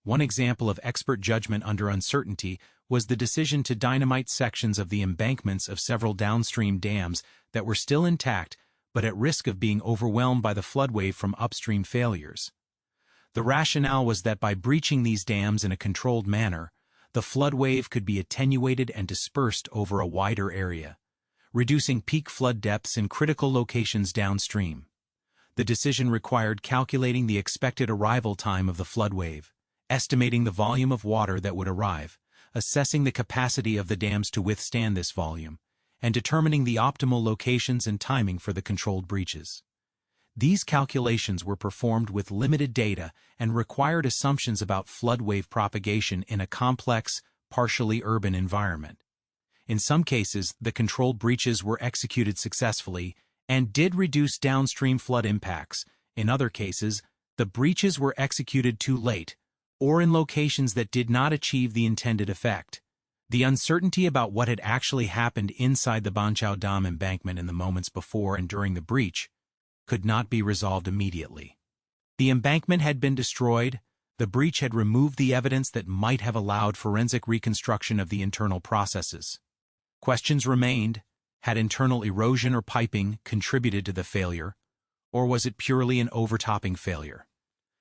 One example of expert judgment under uncertainty was the decision to dynamite sections of the embankments of several downstream dams that were still intact but at risk of being overwhelmed by the flood wave from upstream failures. The rationale was that by breaching these dams in a controlled manner, the flood wave could be attenuated and dispersed over a wider area, reducing peak flood depths in critical locations downstream. The decision required calculating the expected arrival time of the flood wave, estimating the volume of water that would arrive, assessing the capacity of the dams to withstand this volume, and determining the optimal locations and timing for the controlled breaches. These calculations were performed with limited data and required assumptions about flood wave propagation in a complex, partially urban environment. In some cases, the controlled breaches were executed successfully and did reduce downstream flood impacts. In other cases, the breaches were executed too late, or in locations that did not achieve the intended effect. The uncertainty about what had actually happened inside the Banqiao Dam embankment in the moments before and during the breach could not be resolved immediately. The embankment had been destroyed, the breach had removed the evidence that might have allowed forensic reconstruction of the internal processes. Questions remained: had internal erosion or piping contributed to the failure, or was it purely an overtopping failure?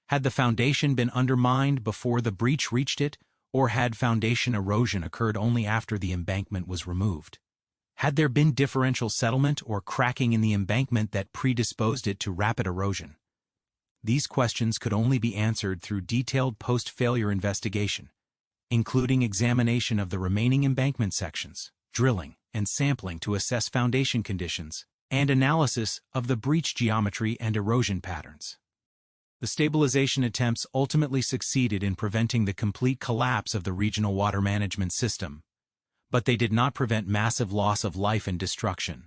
Had the foundation been undermined before the breach reached it, or had foundation erosion occurred only after the embankment was removed? Had there been differential settlement or cracking in the embankment that predisposed it to rapid erosion? These questions could only be answered through detailed post-failure investigation, including examination of the remaining embankment sections, drilling and sampling to assess foundation conditions, and analysis of the breach geometry and erosion patterns. The stabilization attempts ultimately succeeded in preventing the complete collapse of the regional water management system, but they did not prevent massive loss of life and destruction.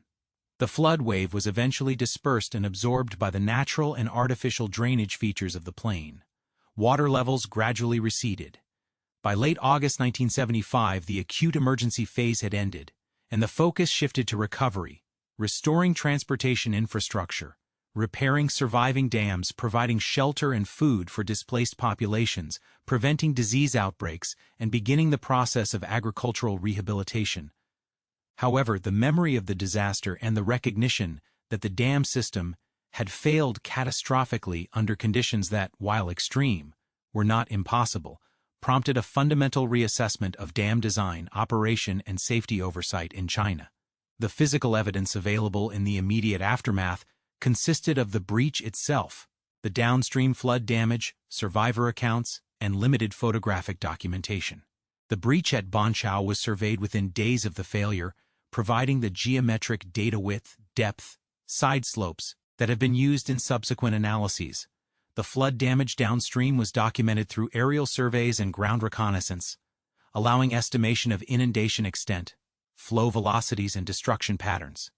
The flood wave was eventually dispersed and absorbed by the natural and artificial drainage features of the plain. Water levels gradually receded. By late August 1975, the acute emergency phase had ended, and the focus shifted to recovery, restoring transportation infrastructure, repairing surviving dams, providing shelter and food for displaced populations, preventing disease outbreaks, and beginning the process of agricultural rehabilitation. However, the memory of the disaster and the recognition that the dam system had failed catastrophically under conditions that, while extreme, were not impossible, prompted a fundamental reassessment of dam design, operation, and safety oversight in China. The physical evidence available in the immediate aftermath consisted of the breach itself, the downstream flood damage, survivor accounts, and limited photographic documentation. The breach at Banqiao was surveyed within days of the failure, providing the geometric data width, depth, side slopes that have been used in subsequent analyses. The flood damage downstream was documented through aerial surveys and ground reconnaissance, allowing estimation of inundation extent, flow velocities, and destruction patterns.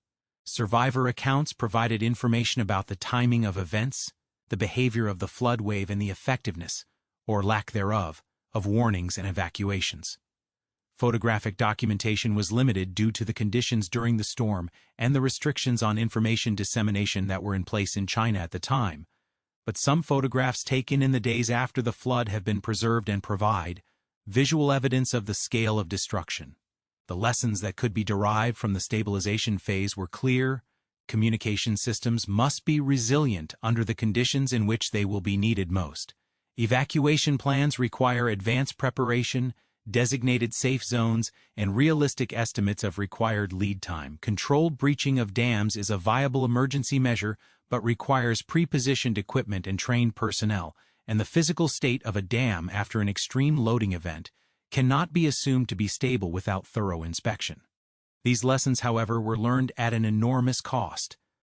Survivor accounts provided information about the timing of events, the behavior of the flood wave, and the effectiveness, or lack thereof, of warnings and evacuations. Photographic documentation was limited due to the conditions during the storm and the restrictions on information dissemination that were in place in China at the time, but some photographs taken in the days after the flood have been preserved and provide visual evidence of the scale of destruction. The lessons that could be derived from the stabilization phase were clear. Communication systems must be resilient under the conditions in which they will be needed most. Evacuation plans require advanced preparation, designated safe zones, and realistic estimates of required lead time. Controlled breaching of dams is a viable emergency measure, but requires pre-positioned equipment and trained personnel, and the physical state of a dam after an extreme loading event cannot be assumed to be stable without thorough inspection. These lessons, however, were learned at an enormous cost.